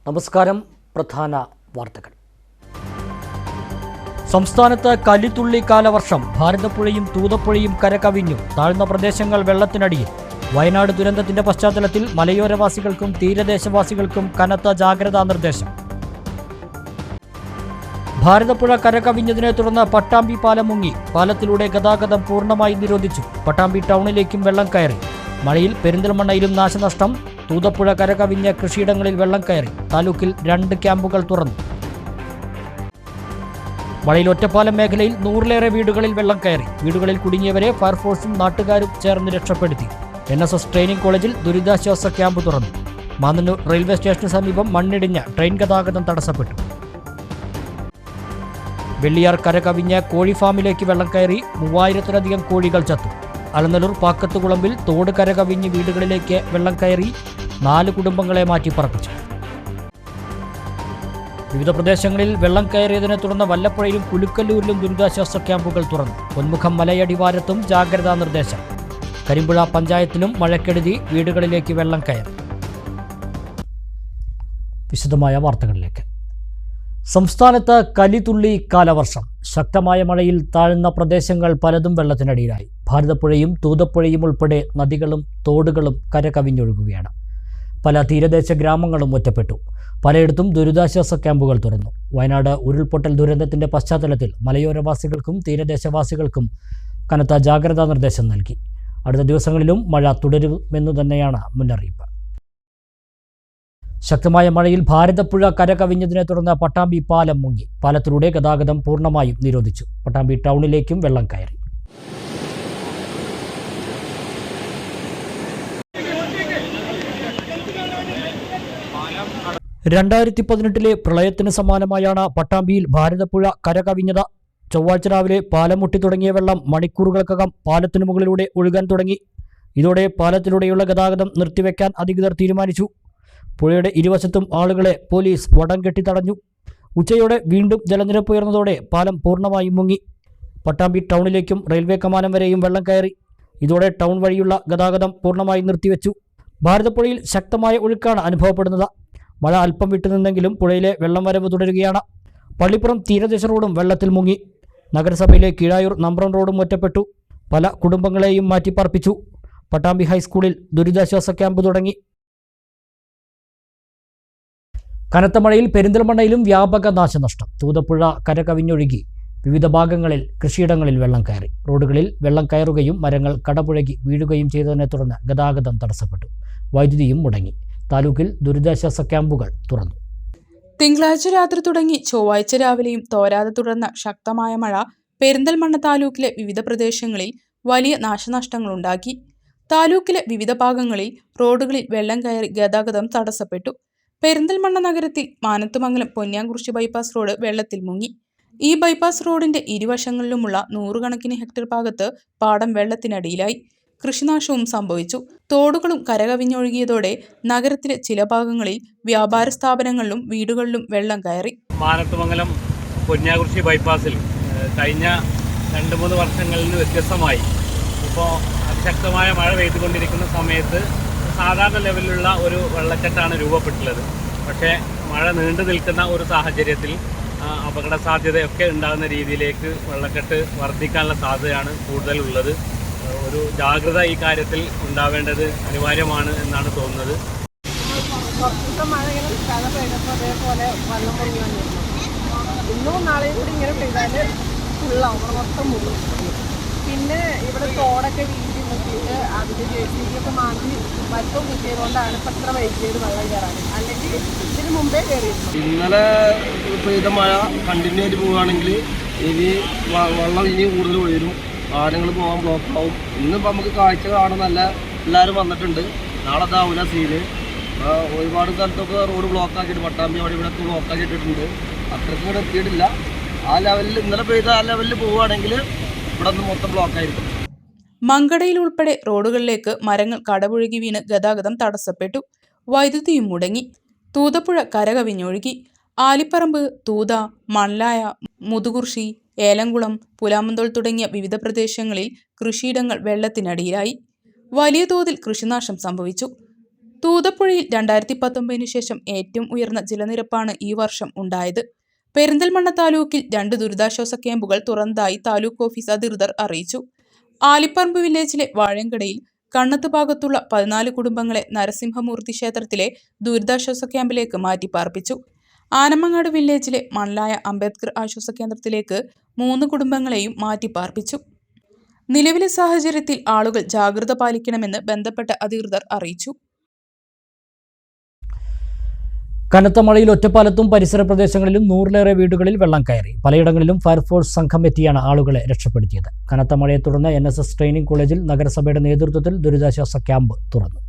നമസ്കാരം. പ്രധാന വാർത്തകൾ. സംസ്ഥാനത്ത് കലിത്തുള്ളി കാലവർഷം. ഭാരതപ്പുഴയും തൂതപ്പുഴയും കരകവിഞ്ഞു. താഴ്ന്ന പ്രദേശങ്ങൾ വെള്ളത്തിനടിയിൽ. വയനാട് ദുരന്തത്തിന്റെ പശ്ചാത്തലത്തിൽ മലയോരവാസികൾക്കും തീരദേശവാസികൾക്കും കനത്ത ജാഗ്രതാ നിർദ്ദേശം. ഭാരതപ്പുഴ കരകവിഞ്ഞതിനെ തുടർന്ന് പട്ടാമ്പി പാലം മുങ്ങി. പാലത്തിലൂടെ ഗതാഗതം പൂർണ്ണമായി നിരോധിച്ചു. പട്ടാമ്പി ടൗണിലേക്കും വെള്ളം കയറി. മഴയിൽ പെരിന്തൽമണ്ണയിലും നാശനഷ്ടം. തൂതപ്പുഴ കരകവിഞ്ഞ കൃഷിയിടങ്ങളിൽ വെള്ളം കയറി. താലൂക്കിൽ 2 ക്യാമ്പുകൾ തുറന്നു. മഴയിൽ ഒറ്റപ്പാലം മേഖലയിൽ 100-ലേറെ വീടുകളിൽ വെള്ളം കയറി. വീടുകളിൽ കുടുങ്ങിയവരെ ഫയർഫോഴ്സും നാട്ടുകാരും ചേർന്ന് രക്ഷപ്പെടുത്തി. NSS ട്രെയിനിംഗ് കോളേജിൽ ദുരിതാശ്വാസ ക്യാമ്പ് തുറന്നു. മാന്നന്നൂർ റെയിൽവേ സ്റ്റേഷന് സമീപം മണ്ണിടിഞ്ഞ് ട്രെയിൻ ഗതാഗതം തടസ്സപ്പെട്ടു. വെള്ളിയാർ കരകവിഞ്ഞ് കോഴി ഫാമിലേക്ക് വെള്ളം കയറി. 3000-ലധികം കോഴികൾ ചത്തു. അലനല്ലൂർ പാക്കത്തുകുളമ്പിൽ തോട് കരകവിഞ്ഞ് വീടുകളിലേക്ക് വെള്ളം കയറി. 4 കുടുംബങ്ങളെ മാറ്റിപ്പാർപ്പിച്ചു. വിവിധ പ്രദേശങ്ങളിൽ വെള്ളം കയറിയതിനെ തുടർന്ന് വല്ലപ്പുഴയിലും പുലുക്കല്ലൂരിലും ദുരിതാശ്വാസ ക്യാമ്പുകൾ തുറന്നു. പൊന്മുഖം മലയടിവാരത്തും ജാഗ്രതാ നിർദ്ദേശം. കരിമ്പുഴ പഞ്ചായത്തിലും മഴക്കെടുതി. വീടുകളിലേക്ക് വെള്ളം കയറി. വിശദമായ വാർത്തകളിലേക്ക്. സംസ്ഥാനത്ത് കലിതുള്ളി കാലവർഷം. ശക്തമായ മഴയിൽ താഴ്ന്ന പ്രദേശങ്ങൾ പലതും വെള്ളത്തിനടിയിലായി. ഭാരതപ്പുഴയും തൂതപ്പുഴയും ഉൾപ്പെടെ നദികളും തോടുകളും കരകവിഞ്ഞൊഴുകുകയാണ്. പല തീരദേശ ഗ്രാമങ്ങളും ഒറ്റപ്പെട്ടു. പലയിടത്തും ദുരിതാശ്വാസ ക്യാമ്പുകൾ തുറന്നു. വയനാട് ഉരുൾപൊട്ടൽ ദുരന്തത്തിന്റെ പശ്ചാത്തലത്തിൽ മലയോരവാസികൾക്കും തീരദേശവാസികൾക്കും കനത്ത ജാഗ്രതാ നിർദ്ദേശം നൽകി. അടുത്ത ദിവസങ്ങളിലും മഴ തുടരുമെന്നു തന്നെയാണ് മുന്നറിയിപ്പ്. ശക്തമായ മഴയിൽ ഭാരതപ്പുഴ കരകവിഞ്ഞതിനെ തുടർന്ന് പട്ടാമ്പി പാലം മുങ്ങി. പാലത്തിലൂടെ ഗതാഗതം പൂർണ്ണമായും നിരോധിച്ചു. പട്ടാമ്പി ടൗണിലേക്കും വെള്ളം കയറി. ിലെ പ്രളയത്തിന് സമാനമായാണ് പട്ടാമ്പിയിൽ ഭാരതപ്പുഴ കരകവിഞ്ഞത്. ചൊവ്വാഴ്ച രാവിലെ പാലം മുട്ടി തുടങ്ങിയ വെള്ളം മണിക്കൂറുകൾക്കകം പാലത്തിനു മുകളിലൂടെ ഒഴുകാൻ തുടങ്ങി. ഇതോടെ പാലത്തിലൂടെയുള്ള ഗതാഗതം നിർത്തിവെക്കാൻ അധികൃതർ തീരുമാനിച്ചു. പുഴയുടെ ഇരുവശത്തും ആളുകളെ പോലീസ് വടം കെട്ടി തടഞ്ഞു. ഉച്ചയോടെ വീണ്ടും ജലനിരപ്പ് ഉയർന്നതോടെ പാലം പൂർണ്ണമായും മുങ്ങി. പട്ടാമ്പി ടൗണിലേക്കും റെയിൽവേ കമാനം വരെയും വെള്ളം കയറി. ഇതോടെ ടൗൺ വഴിയുള്ള ഗതാഗതം പൂർണ്ണമായി നിർത്തിവെച്ചു. ഭാരതപ്പുഴയിൽ ശക്തമായ ഒഴുക്കാണ് അനുഭവപ്പെടുന്നത്. മഴ അല്പം വിട്ടുനിന്നെങ്കിലും പുഴയിലെ വെള്ളം വരവ് തുടരുകയാണ്. പള്ളിപ്പുറം തീരദേശ റോഡും വെള്ളത്തിൽ മുങ്ങി. നഗരസഭയിലെ കീഴായൂർ നമ്പ്രം റോഡും ഒറ്റപ്പെട്ടു. പല കുടുംബങ്ങളെയും മാറ്റിപ്പാർപ്പിച്ചു. പട്ടാമ്പി ഹൈസ്കൂളിൽ ദുരിതാശ്വാസ ക്യാമ്പ് തുടങ്ങി. കനത്ത മഴയിൽ പെരിന്തൽമണ്ണയിലും വ്യാപക നാശനഷ്ടം. തൂതപ്പുഴ കരകവിഞ്ഞൊഴുകി. വിവിധ ഭാഗങ്ങളിൽ കൃഷിയിടങ്ങളിൽ വെള്ളം കയറി. റോഡുകളിൽ വെള്ളം കയറുകയും മരങ്ങൾ കടപുഴകി വീഴുകയും ചെയ്തതിനെ തുടർന്ന് ഗതാഗതം തടസ്സപ്പെട്ടു. വൈദ്യുതിയും മുടങ്ങി. താലൂക്കിൽ ദുരിതാശ്വാസ ക്യാമ്പുകൾ തുറന്നു. തിങ്കളാഴ്ച രാത്രി തുടങ്ങി ചൊവ്വാഴ്ച രാവിലെയും തോരാതെ തുടർന്ന ശക്തമായ മഴ പെരിന്തൽമണ്ണ താലൂക്കിലെ വിവിധ പ്രദേശങ്ങളിൽ വലിയ നാശനഷ്ടങ്ങളുണ്ടാക്കി. താലൂക്കിലെ വിവിധ ഭാഗങ്ങളിൽ റോഡുകളിൽ വെള്ളം കയറി ഗതാഗതം തടസ്സപ്പെട്ടു. പെരിന്തൽമണ്ണ നഗരത്തിൽ മാനത്തുമംഗലം പൊന്യാംകുറിശി ബൈപ്പാസ് റോഡ് വെള്ളത്തിൽ മുങ്ങി. ഈ ബൈപ്പാസ് റോഡിന്റെ ഇരുവശങ്ങളിലുമുള്ള 100 കണക്കിന് ഹെക്ടർ ഭാഗത്ത് പാടം വെള്ളത്തിനടിയിലായി. കൃഷിനാശവും സംഭവിച്ചു. തോടുകളും കരകവിഞ്ഞൊഴുകിയതോടെ നഗരത്തിലെ ചില ഭാഗങ്ങളിൽ വ്യാപാര സ്ഥാപനങ്ങളിലും വീടുകളിലും വെള്ളം കയറി. മാനത്തുമംഗലം പൊന്യാകുറിശി ബൈപ്പാസിൽ കഴിഞ്ഞ 2-3 വർഷങ്ങളിൽ നിന്ന് വ്യത്യസ്തമായി ഇപ്പോൾ അതിശക്തമായ മഴ പെയ്തുകൊണ്ടിരിക്കുന്ന സമയത്ത് സാധാരണ ലെവലിലുള്ള ഒരു വെള്ളക്കെട്ടാണ് രൂപപ്പെട്ടുള്ളത്. പക്ഷേ മഴ നീണ്ടു നിൽക്കുന്ന ഒരു സാഹചര്യത്തിൽ അപകട സാധ്യതയൊക്കെ ഉണ്ടാകുന്ന രീതിയിലേക്ക് വെള്ളക്കെട്ട് വർദ്ധിക്കാനുള്ള സാധ്യതയാണ് കൂടുതലുള്ളത്. ഒരു ജാഗ്രത ഈ കാര്യത്തിൽ ഉണ്ടാവേണ്ടത് അനിവാര്യമാണ് എന്നാണ് തോന്നുന്നത്. കുറച്ചത്തെ മഴ ഇങ്ങനെ നിൽക്കാതെ പെയ്തപ്പോൾ അതേപോലെ വെള്ളം പൊങ്ങി വന്നിരുന്നു. ഇന്നും നാളെയും കൂടി ഇങ്ങനെ പെയ്താൽ ഫുള്ളാവും, മൊത്തം മുഴുവൻ. പിന്നെ ഇവിടെ തോടൊക്കെ വീതി മുട്ടിയിട്ട് അതിൻ്റെ ജേസിയൊക്കെ മാറ്റി മറ്റും കുത്തിയതുകൊണ്ടാണ് ഇപ്പം എത്ര വൈകിയത് വെള്ളം കയറാൻ. അല്ലെങ്കിൽ ഇതിന് മുമ്പേ കയറിയിരുന്നു. ഇന്നലെ പെയ്ത മഴ കണ്ടിന്യൂ ആയിട്ട് പോവുകയാണെങ്കിൽ ഇനി വെള്ളം ഇനി കൂടുതൽ ഉയരും. വാഹനങ്ങൾ പോകാൻ ബ്ലോക്കാവും. ഇന്നിപ്പോൾ നമുക്ക് കാഴ്ച കാണുന്നല്ല, എല്ലാവരും വന്നിട്ടുണ്ട്. നാളെ താവൂല സീന്. ഒരുപാട് സ്ഥലത്തൊക്കെ റോഡ് ബ്ലോക്കാക്കിയിട്ട് പട്ടാമ്പി അവിടെ ഇവിടെ ബ്ലോക്കാക്കിയിട്ടുണ്ട്. അത്രയ്ക്കും കൂടെ എത്തിയിട്ടില്ല. ആ ലെവലിൽ ഇന്നലെ പെയ്ത ആ ലെവലിൽ പോവുകയാണെങ്കിൽ ഇവിടെ നിന്ന് മൊത്തം ബ്ലോക്കായിരിക്കും. മങ്കടയിൽ ഉൾപ്പെടെ റോഡുകളിലേക്ക് മരങ്ങൾ കടപുഴകി വീണ് ഗതാഗതം തടസ്സപ്പെട്ടു. വൈദ്യുതിയും മുടങ്ങി. തൂതപ്പുഴ കരകവിഞ്ഞൊഴുകി. ആലിപ്പറമ്പ്, തൂത, മൺലായ, മുതുകുർശി, ഏലംകുളം, പുലാമന്തോൾ തുടങ്ങിയ വിവിധ പ്രദേശങ്ങളിൽ കൃഷിയിടങ്ങൾ വെള്ളത്തിനടിയിലായി. വലിയ തോതിൽ കൃഷിനാശം സംഭവിച്ചു. തൂതപ്പുഴയിൽ 2019 ശേഷം ഏറ്റവും ഉയർന്ന ജലനിരപ്പാണ് ഈ വർഷം ഉണ്ടായത്. പെരിന്തൽമണ്ണ താലൂക്കിൽ 2 ദുരിതാശ്വാസ ക്യാമ്പുകൾ തുറന്നതായി താലൂക്ക് ഓഫീസ് അധികൃതർ അറിയിച്ചു. ആലിപ്പറമ്പ് വില്ലേജിലെ വാഴങ്കടയിൽ കണ്ണത്ത് ഭാഗത്തുള്ള 14 കുടുംബങ്ങളെ നരസിംഹമൂർത്തി ക്ഷേത്രത്തിലെ ദുരിതാശ്വാസ ക്യാമ്പിലേക്ക് മാറ്റിപ്പാർപ്പിച്ചു. ആനമങ്ങാട് വില്ലേജിലെ മണലായ അംബേദ്കർ ആശ്വാസ കേന്ദ്രത്തിലേക്ക് 3 കുടുംബങ്ങളെയും മാറ്റിപ്പാർപ്പിച്ചു. നിലവിലെ സാഹചര്യത്തിൽ ആളുകൾ ജാഗ്രത പാലിക്കണമെന്ന് ബന്ധപ്പെട്ട അധികൃതർ അറിയിച്ചു. കനത്ത മഴയിൽ ഒറ്റപ്പാലത്തും പരിസര പ്രദേശങ്ങളിലും 100-ലേറെ വീടുകളിൽ വെള്ളം കയറി. പലയിടങ്ങളിലും ഫയർഫോഴ്സ് സംഘം എത്തിയാണ് ആളുകളെ രക്ഷപ്പെടുത്തിയത്. കനത്ത മഴയെ തുടർന്ന് NSS ട്രെയിനിംഗ് കോളേജിൽ നഗരസഭയുടെ നേതൃത്വത്തിൽ ദുരിതാശ്വാസ ക്യാമ്പ് തുറന്നു.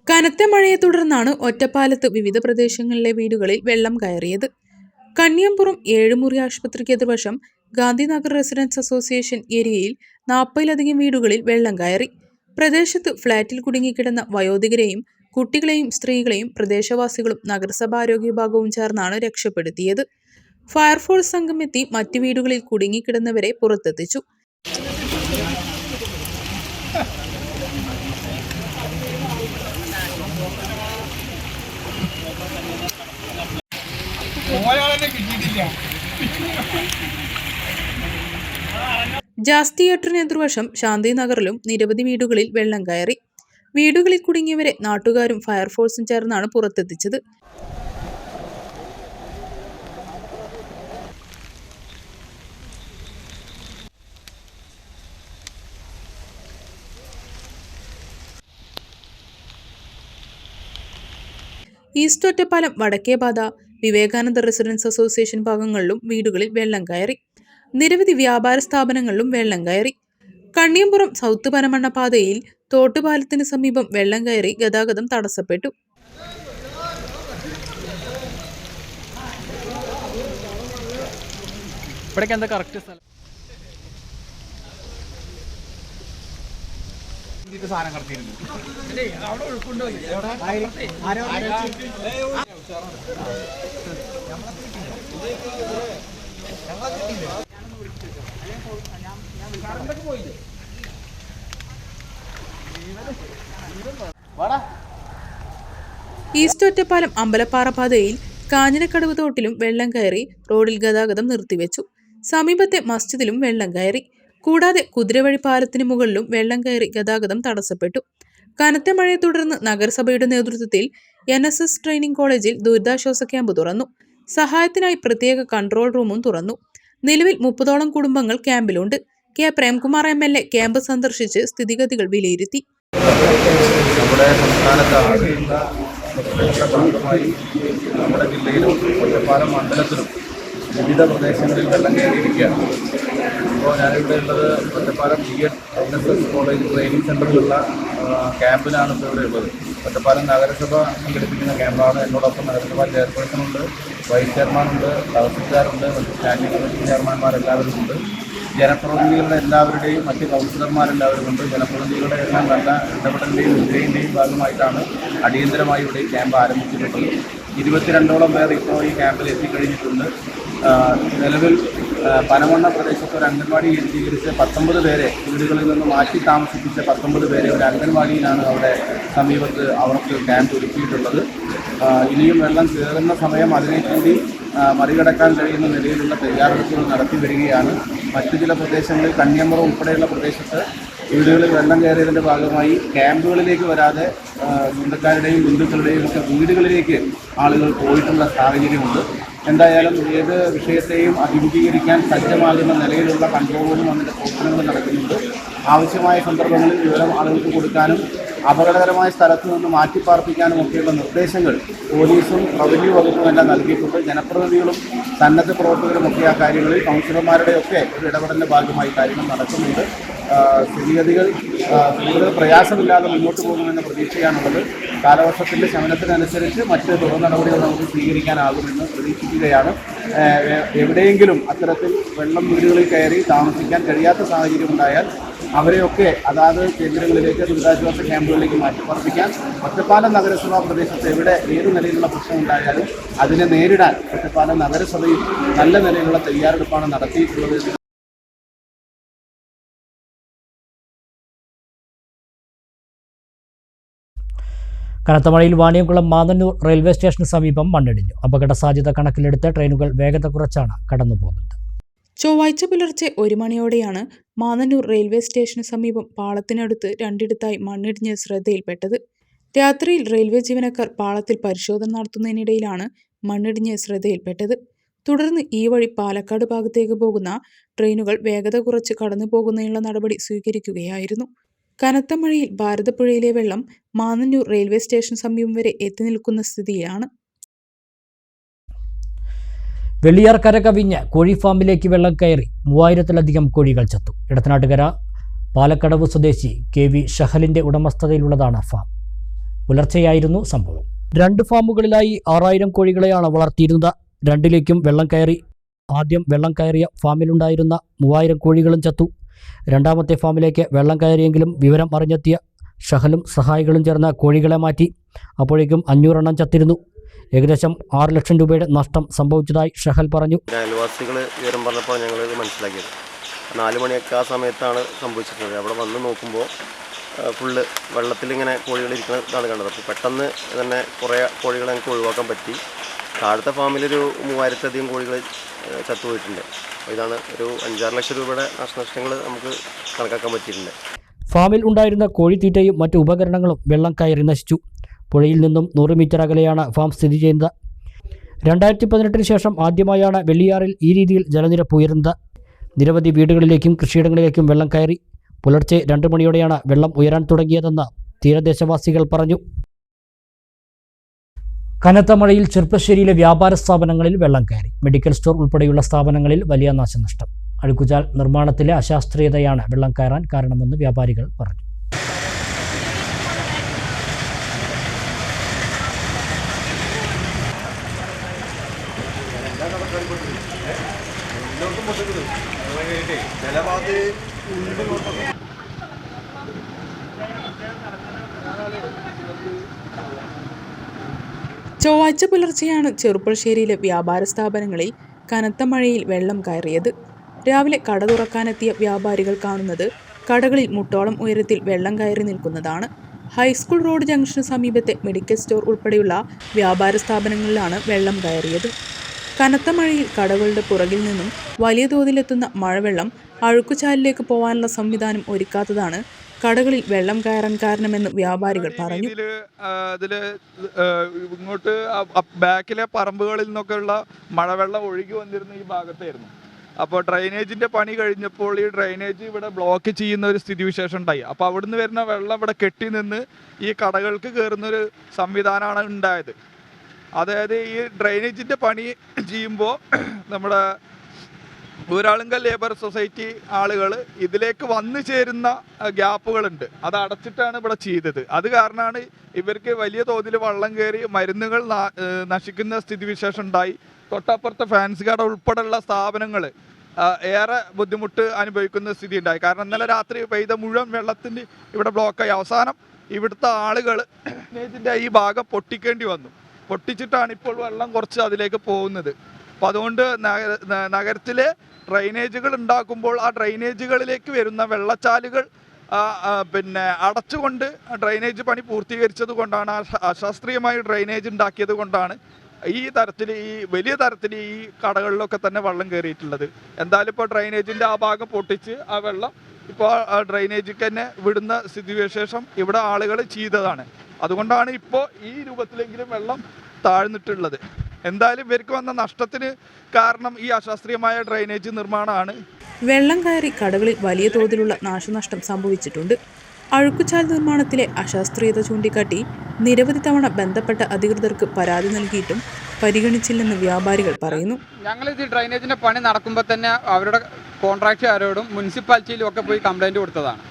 കനത്ത മഴയെ തുടർന്നാണ് ഒറ്റപ്പാലത്ത് വിവിധ പ്രദേശങ്ങളിലെ വീടുകളിൽ വെള്ളം കയറിയത്. കന്യാപുരം 7 മുറി ആശുപത്രിക്ക് എതിർവശം ഗാന്ധിനഗർ റെസിഡൻസ് അസോസിയേഷൻ ഏരിയയിൽ 40-ലധികം വീടുകളിൽ വെള്ളം കയറി. പ്രദേശത്ത് ഫ്ളാറ്റിൽ കുടുങ്ങിക്കിടന്ന വയോധികരെയും കുട്ടികളെയും സ്ത്രീകളെയും പ്രദേശവാസികളും നഗരസഭാ ആരോഗ്യ വിഭാഗവും ചേർന്നാണ് രക്ഷപ്പെടുത്തിയത്. ഫയർഫോഴ്സ് സംഘം എത്തി മറ്റ് വീടുകളിൽ കുടുങ്ങിക്കിടന്നവരെ പുറത്തെത്തിച്ചു. ജാസ് തിയേറ്ററിന് എതിർവശം ശാന്തിനഗറിലും നിരവധി വീടുകളിൽ വെള്ളം കയറി. വീടുകളിൽ കുടുങ്ങിയവരെ നാട്ടുകാരും ഫയർഫോഴ്സും ചേർന്നാണ് പുറത്തെത്തിച്ചത്. East Ottappalam Vadakkepatha Vivekananda residents association ഭാഗങ്ങളിലും വീടുകളിൽ വെള്ളം കയറി. നിരവധി വ്യാപാര സ്ഥാപനങ്ങളിലും വെള്ളം കയറി. കണ്ണിയമ്പുറം സൗത്ത് പനമണ്ണ പാതയിൽ തോട്ടുപാലത്തിന് സമീപം വെള്ളം കയറി ഗതാഗതം തടസ്സപ്പെട്ടു. ഈസ്റ്റ് ഒറ്റപ്പാലം അമ്പലപ്പാറ പാതയിൽ കാഞ്ഞിരക്കടവ് തോട്ടിലും വെള്ളം കയറി റോഡിൽ ഗതാഗതം നിർത്തിവെച്ചു. സമീപത്തെ മസ്ജിദിലും വെള്ളം കയറി. കൂടാതെ കുതിരവഴി പാലത്തിന് മുകളിലും വെള്ളം കയറി ഗതാഗതം തടസ്സപ്പെട്ടു. കനത്ത മഴയെ തുടർന്ന് നഗരസഭയുടെ നേതൃത്വത്തിൽ NSS ട്രെയിനിംഗ് കോളേജിൽ ദുരിതാശ്വാസ ക്യാമ്പ് തുറന്നു. സഹായത്തിനായി പ്രത്യേക കൺട്രോൾ റൂമും തുറന്നു. നിലവിൽ 30ഓളം കുടുംബങ്ങൾ ക്യാമ്പിലുണ്ട്. കെ പ്രേംകുമാർ MLA ക്യാമ്പ് സന്ദർശിച്ച് സ്ഥിതിഗതികൾ വിലയിരുത്തി. നമ്മുടെ സംസ്ഥാനത്ത് ആകെയുള്ള ഭാഗമായി നമ്മുടെ ജില്ലയിലും ഒറ്റപ്പാലം മണ്ഡലത്തിലും വിവിധ പ്രദേശങ്ങളിൽ വെള്ളം കയറിയിരിക്കുകയാണ്. ഇപ്പോൾ ഞാനിവിടെ ഉള്ളത് ഒറ്റപ്പാലം NSS കോളേജ് ട്രെയിനിങ് സെൻ്ററിലുള്ള ക്യാമ്പിലാണ് ഇപ്പോൾ ഇവിടെ ഉള്ളത്. ഒറ്റപ്പാലം നഗരസഭ സംഘടിപ്പിക്കുന്ന ക്യാമ്പാണ്. എന്നോടൊപ്പം നഗരസഭാ ചെയർപേഴ്സണുണ്ട്, വൈസ് ചെയർമാനുണ്ട്, തഹസിൽദാരുണ്ട്, മറ്റ് സ്റ്റാൻഡിംഗ് കമ്മിറ്റി ചെയർമാൻമാരെല്ലാവരും ഉണ്ട്. ജനപ്രതിനിധികളുടെ എല്ലാവരുടെയും മറ്റ് കൗൺസിലർമാരെല്ലാവരും ഉണ്ട്. ജനപ്രതിനിധികളുടെ എല്ലാം നല്ല ഇടപെടലിൻ്റെയും വിജയൻ്റെയും ഭാഗമായിട്ടാണ് അടിയന്തരമായി ഇവിടെ ഈ ക്യാമ്പ് ആരംഭിച്ചിട്ടുള്ളത്. 22ഓളം പേർ ഇപ്പോൾ ഈ ക്യാമ്പിൽ എത്തിക്കഴിഞ്ഞിട്ടുണ്ട്. നിലവിൽ പനമണ്ണ പ്രദേശത്ത് ഒരു അംഗൻവാടി കേന്ദ്രീകരിച്ച് 19 പേരെ വീടുകളിൽ നിന്ന് മാറ്റി താമസിപ്പിച്ച 19 പേരെ ഒരു അംഗൻവാടിയിലാണ് അവിടെ സമീപത്ത് അവർക്ക് ക്യാമ്പ് ഒരുക്കിയിട്ടുള്ളത്. ഇനിയും വെള്ളം കയറുന്ന സമയം അതിനെക്കൂടി മറികടക്കാൻ കഴിയുന്ന നിലയിലുള്ള തയ്യാറെടുപ്പുകൾ നടത്തി വരികയാണ്. മറ്റു ചില പ്രദേശങ്ങളിൽ കന്യാപുരം ഉൾപ്പെടെയുള്ള പ്രദേശത്ത് വീടുകളിൽ വെള്ളം കയറിയതിൻ്റെ ഭാഗമായി ക്യാമ്പുകളിലേക്ക് വരാതെ സ്വന്തക്കാരുടെയും ബന്ധുക്കളുടെയും ഒക്കെ വീടുകളിലേക്ക് ആളുകൾ പോയിട്ടുള്ള സാഹചര്യമുണ്ട്. എന്തായാലും ഏത് വിഷയത്തെയും അഭിമുഖീകരിക്കാൻ സജ്ജമാകുന്ന നിലയിലുള്ള കൺട്രോളും അതിൻ്റെ പ്രവർത്തനങ്ങൾ നടക്കുന്നുണ്ട്. ആവശ്യമായ സന്ദർഭങ്ങളിൽ വിവരം ആളുകൾക്ക് കൊടുക്കാനും അപകടകരമായ സ്ഥലത്തു നിന്ന് മാറ്റിപ്പാർപ്പിക്കാനും ഒക്കെയുള്ള നിർദ്ദേശങ്ങൾ പോലീസും റവന്യൂ വകുപ്പും എല്ലാം നൽകിയിട്ടുണ്ട്. ജനപ്രതിനിധികളും സന്നദ്ധ പ്രവർത്തകരും ഒക്കെ ആ കാര്യങ്ങളിൽ കൗൺസിലർമാരുടെയൊക്കെ ഒരു ഇടപെടലിൻ്റെ ഭാഗമായി കാര്യങ്ങൾ നടക്കുന്നുണ്ട്. സ്ഥിതിഗതികൾ കൂടുതൽ പ്രയാസമില്ലാതെ മുന്നോട്ട് പോകുമെന്ന പ്രതീക്ഷയാണുള്ളത്. കാലവർഷത്തിൻ്റെ ശമനത്തിനനുസരിച്ച് മറ്റ് തുടർ നടപടികൾ നമുക്ക് സ്വീകരിക്കാനാകുമെന്ന് പ്രതീക്ഷിക്കുകയാണ്. എവിടെയെങ്കിലും അത്തരത്തിൽ വെള്ളം വീടുകളിൽ കയറി താമസിക്കാൻ കഴിയാത്ത സാഹചര്യം ഉണ്ടായാൽ അവരെയൊക്കെ അതാത് കേന്ദ്രങ്ങളിലേക്ക് ദുരിതാശ്വാസ ക്യാമ്പുകളിലേക്ക് മാറ്റിപ്പാർപ്പിക്കാൻ ഒറ്റപ്പാലം നഗരസഭാ പ്രദേശത്ത് എവിടെ ഏത് നിലയിലുള്ള പ്രശ്നമുണ്ടായാലും അതിനെ നേരിടാൻ ഒറ്റപ്പാലം നഗരസഭയിൽ നല്ല നിലയിലുള്ള തയ്യാറെടുപ്പാണ് നടത്തിയിട്ടുള്ളത്. കനത്ത മഴയിൽ വാണിയംകുളം മാന്നന്നൂർ റെയിൽവേ സ്റ്റേഷന് സമീപം മണ്ണിടിഞ്ഞു. അപകട സാധ്യത കണക്കിലെടുത്ത് ട്രെയിനുകൾ വേഗത കുറച്ചാണ് കടന്നുപോകുന്നത്. ചൊവ്വാഴ്ച പുലർച്ചെ 1 മണിയോടെയാണ് മാന്നന്നൂർ റെയിൽവേ സ്റ്റേഷന് സമീപം പാളത്തിനടുത്ത് രണ്ടിടത്തായി മണ്ണിടിഞ്ഞ് ശ്രദ്ധയിൽപ്പെട്ടത്. രാത്രിയിൽ റെയിൽവേ ജീവനക്കാർ പാളത്തിൽ പരിശോധന നടത്തുന്നതിനിടയിലാണ് മണ്ണിടിഞ്ഞ് ശ്രദ്ധയിൽപ്പെട്ടത്. തുടർന്ന് ഈ വഴി പാലക്കാട് ഭാഗത്തേക്ക് പോകുന്ന ട്രെയിനുകൾ വേഗത കുറച്ച് കടന്നു പോകുന്നതിനുള്ള നടപടി സ്വീകരിക്കുകയായിരുന്നു. കനത്ത മഴയിൽ ഭാരതപ്പുഴയിലെ വെള്ളം മാന്നന്നൂർ റെയിൽവേ സ്റ്റേഷൻ സമീപം വരെ എത്തി നിൽക്കുന്ന സ്ഥിതിയാണ്. വെള്ളിയാർ കര കവിഞ്ഞ് കോഴി ഫാമിലേക്ക് വെള്ളം കയറി 3000-ലധികം കോഴികൾ ചത്തു. ഇടത്തനാട്ടുകര പാലക്കടവ് സ്വദേശി KV ഷഹലിന്റെ ഉടമസ്ഥതയിലുള്ളതാണ് ഫാം. പുലർച്ചെയായിരുന്നു സംഭവം. 2 ഫാമുകളിലായി 6000 കോഴികളെയാണ് വളർത്തിയിരുന്നത്. 2ലേക്കും വെള്ളം കയറി. ആദ്യം വെള്ളം കയറിയ ഫാമിലുണ്ടായിരുന്ന 3000 കോഴികളും ചത്തു. രണ്ടാമത്തെ ഫാമിലേക്ക് വെള്ളം കയറിയെങ്കിലും വിവരം അറിഞ്ഞെത്തിയ ഷഹലും സഹായികളും ചേർന്ന് കോഴികളെ മാറ്റി. അപ്പോഴേക്കും 500 എണ്ണം ചത്തിരുന്നു. ഏകദേശം 6 ലക്ഷം രൂപയുടെ നഷ്ടം സംഭവിച്ചതായി ഷഹൽ പറഞ്ഞു. അയൽവാസികൾ വിവരം പറഞ്ഞപ്പോൾ ഞങ്ങളിത് മനസ്സിലാക്കിയത് 4 മണിയൊക്കെ ആ സമയത്താണ് സംഭവിച്ചിട്ടുള്ളത്. അവിടെ വന്ന് നോക്കുമ്പോൾ ഫുള്ള് വെള്ളത്തിലിങ്ങനെ കോഴികൾ ഇരിക്കുന്നതാണ് കണ്ടത്. അപ്പോൾ പെട്ടെന്ന് തന്നെ കുറേ കോഴികളെ ഞങ്ങൾക്ക് ഒഴിവാക്കാൻ പറ്റി. താഴത്തെ ഫാമിലൊരു 3000-ലധികം കോഴികൾ ചത്തുപോയിട്ടുണ്ട്. അപ്പോൾ ഇതാണ് ഒരു 5-6 ലക്ഷം രൂപയുടെ നാശനഷ്ടങ്ങൾ നമുക്ക് കണക്കാക്കാൻ പറ്റിയിട്ടുണ്ട്. ഫാമിൽ ഉണ്ടായിരുന്ന കോഴിത്തീറ്റയും മറ്റു ഉപകരണങ്ങളും വെള്ളം കയറി നശിച്ചു. പുഴയിൽ നിന്നും 100 മീറ്റർ അകലെയാണ് ഫാം സ്ഥിതി ചെയ്യുന്നത്. 2018 ശേഷം ആദ്യമായാണ് വെള്ളിയാറിൽ ഈ രീതിയിൽ ജലനിരപ്പ് ഉയരുന്നത്. നിരവധി വീടുകളിലേക്കും കൃഷിയിടങ്ങളിലേക്കും വെള്ളം കയറി. പുലർച്ചെ 2 മണിയോടെയാണ് വെള്ളം ഉയരാൻ തുടങ്ങിയതെന്ന് തീരദേശവാസികൾ പറഞ്ഞു. കനത്ത മഴയിൽ ചെർപ്പശ്ശേരിയിലെ വ്യാപാര സ്ഥാപനങ്ങളിൽ വെള്ളം കയറി. മെഡിക്കൽ സ്റ്റോർ ഉൾപ്പെടെയുള്ള സ്ഥാപനങ്ങളിൽ വലിയ നാശനഷ്ടം. അഴുക്കുചാൽ നിർമ്മാണത്തിലെ അശാസ്ത്രീയതയാണ് വെള്ളം കയറാൻ കാരണമെന്ന് വ്യാപാരികൾ പറഞ്ഞു. ചൊവ്വാഴ്ച പുലർച്ചെയാണ് ചെറുപ്പശ്ശേരിയിലെ വ്യാപാര സ്ഥാപനങ്ങളിൽ കനത്ത മഴയിൽ വെള്ളം കയറിയത്. രാവിലെ കട തുറക്കാനെത്തിയ വ്യാപാരികൾ കാണുന്നത് കടകളിൽ മുട്ടോളം ഉയരത്തിൽ വെള്ളം കയറി നിൽക്കുന്നതാണ്. ഹൈസ്കൂൾ റോഡ് ജംഗ്ഷന് സമീപത്തെ മെഡിക്കൽ സ്റ്റോർ ഉൾപ്പെടെയുള്ള വ്യാപാര സ്ഥാപനങ്ങളിലാണ് വെള്ളം കയറിയത്. കനത്ത മഴയിൽ കടകളുടെ പുറകിൽ നിന്നും വലിയ തോതിലെത്തുന്ന മഴവെള്ളം അഴുക്കുചാലിലേക്ക് പോകാനുള്ള സംവിധാനം ഒരുക്കാത്തതാണ് കടകളിൽ വെള്ളം കയറാൻ കാരണമെന്ന് വ്യാപാരികൾ പറഞ്ഞു. ഇതിൽ ഇങ്ങോട്ട് ബാക്കിലെ പറമ്പുകളിൽ നിന്നൊക്കെയുള്ള മഴവെള്ളം ഒഴുകി വന്നിരുന്ന ഈ ഭാഗത്തായിരുന്നു. അപ്പോൾ ഡ്രൈനേജിൻ്റെ പണി കഴിഞ്ഞപ്പോൾ ഈ ഡ്രൈനേജ് ഇവിടെ ബ്ലോക്ക് ചെയ്യുന്ന ഒരു സ്ഥിതിവിശേഷം ഉണ്ടായി. അപ്പോൾ അവിടുന്ന് വരുന്ന വെള്ളം ഇവിടെ കെട്ടി നിന്ന് ഈ കടകൾക്ക് കയറുന്നൊരു സംവിധാനമാണ് ഉണ്ടായത്. അതായത് ഈ ഡ്രൈനേജിൻ്റെ പണി ചെയ്യുമ്പോൾ നമ്മുടെ ഊരാളുങ്കൽ ലേബർ സൊസൈറ്റി ആളുകൾ ഇതിലേക്ക് വന്നു ചേരുന്ന ഗ്യാപ്പുകളുണ്ട്, അത് അടച്ചിട്ടാണ് ഇവിടെ ചെയ്തത്. അത് കാരണമാണ് ഇവർക്ക് വലിയ തോതിൽ വെള്ളം കയറി മരുന്നുകൾ നശിക്കുന്ന സ്ഥിതിവിശേഷം ഉണ്ടായി. തൊട്ടപ്പുറത്തെ ഫാൻസി കട ഉൾപ്പെടെയുള്ള സ്ഥാപനങ്ങൾ ഏറെ ബുദ്ധിമുട്ട് അനുഭവിക്കുന്ന സ്ഥിതി ഉണ്ടായി. കാരണം ഇന്നലെ രാത്രി പെയ്ത മുഴുവൻ വെള്ളത്തിൻ്റെ ഇവിടെ ബ്ലോക്കായി. അവസാനം ഇവിടുത്തെ ആളുകൾ ഇതിൻ്റെ ഈ ഭാഗം പൊട്ടിക്കേണ്ടി വന്നു. പൊട്ടിച്ചിട്ടാണ് ഇപ്പോൾ വെള്ളം കുറച്ച് അതിലേക്ക് പോകുന്നത്. അപ്പോൾ അതുകൊണ്ട് നഗരത്തിലെ ഡ്രൈനേജുകൾ ഉണ്ടാക്കുമ്പോൾ ആ ഡ്രൈനേജുകളിലേക്ക് വരുന്ന വെള്ളച്ചാലുകൾ അടച്ചുകൊണ്ട് ഡ്രൈനേജ് പണി പൂർത്തീകരിച്ചത് കൊണ്ടാണ്, അശാസ്ത്രീയമായി ഡ്രൈനേജ് ഉണ്ടാക്കിയത് കൊണ്ടാണ് ഈ വലിയ തരത്തിൽ ഈ കടകളിലൊക്കെ തന്നെ വെള്ളം കയറിയിട്ടുള്ളത്. എന്തായാലും ഇപ്പോൾ ഡ്രൈനേജിൻ്റെ ആ ഭാഗം പൊട്ടിച്ച് ആ വെള്ളം ഇപ്പോൾ ഡ്രൈനേജിക്ക് തന്നെ വിടുന്ന സ്ഥിതിവിശേഷം ഇവിടെ ആളുകൾ ചെയ്തതാണ്. അതുകൊണ്ടാണ് ഇപ്പോൾ ഈ രൂപത്തിലെങ്കിലും വെള്ളം താഴ്ന്നിട്ടുള്ളത്. എന്തായാലും ഇവർക്ക് വന്ന നഷ്ടത്തിന് കാരണം ഈ അശാസ്ത്രീയമായ ഡ്രൈനേജ് നിർമ്മാണമാണ്. വെള്ളം കയറി കടകളിൽ വലിയ തോതിലുള്ള നാശനഷ്ടം സംഭവിച്ചിട്ടുണ്ട്. അഴുക്കുചാൽ നിർമ്മാണത്തിലെ അശാസ്ത്രീയത ചൂണ്ടിക്കാട്ടി നിരവധി തവണ ബന്ധപ്പെട്ട അധികൃതർക്ക് പരാതി നൽകിയിട്ടും പരിഗണിച്ചില്ലെന്ന് വ്യാപാരികൾ പറയുന്നു. ഞങ്ങളിത് ഡ്രൈനേജിൻ്റെ പണി നടക്കുമ്പോൾ തന്നെ അവരുടെ കോൺട്രാക്റ്റുകാരോടും മുനിസിപ്പാലിറ്റിയിലും ഒക്കെ പോയി കംപ്ലൈൻറ്റ് കൊടുത്തതാണ്.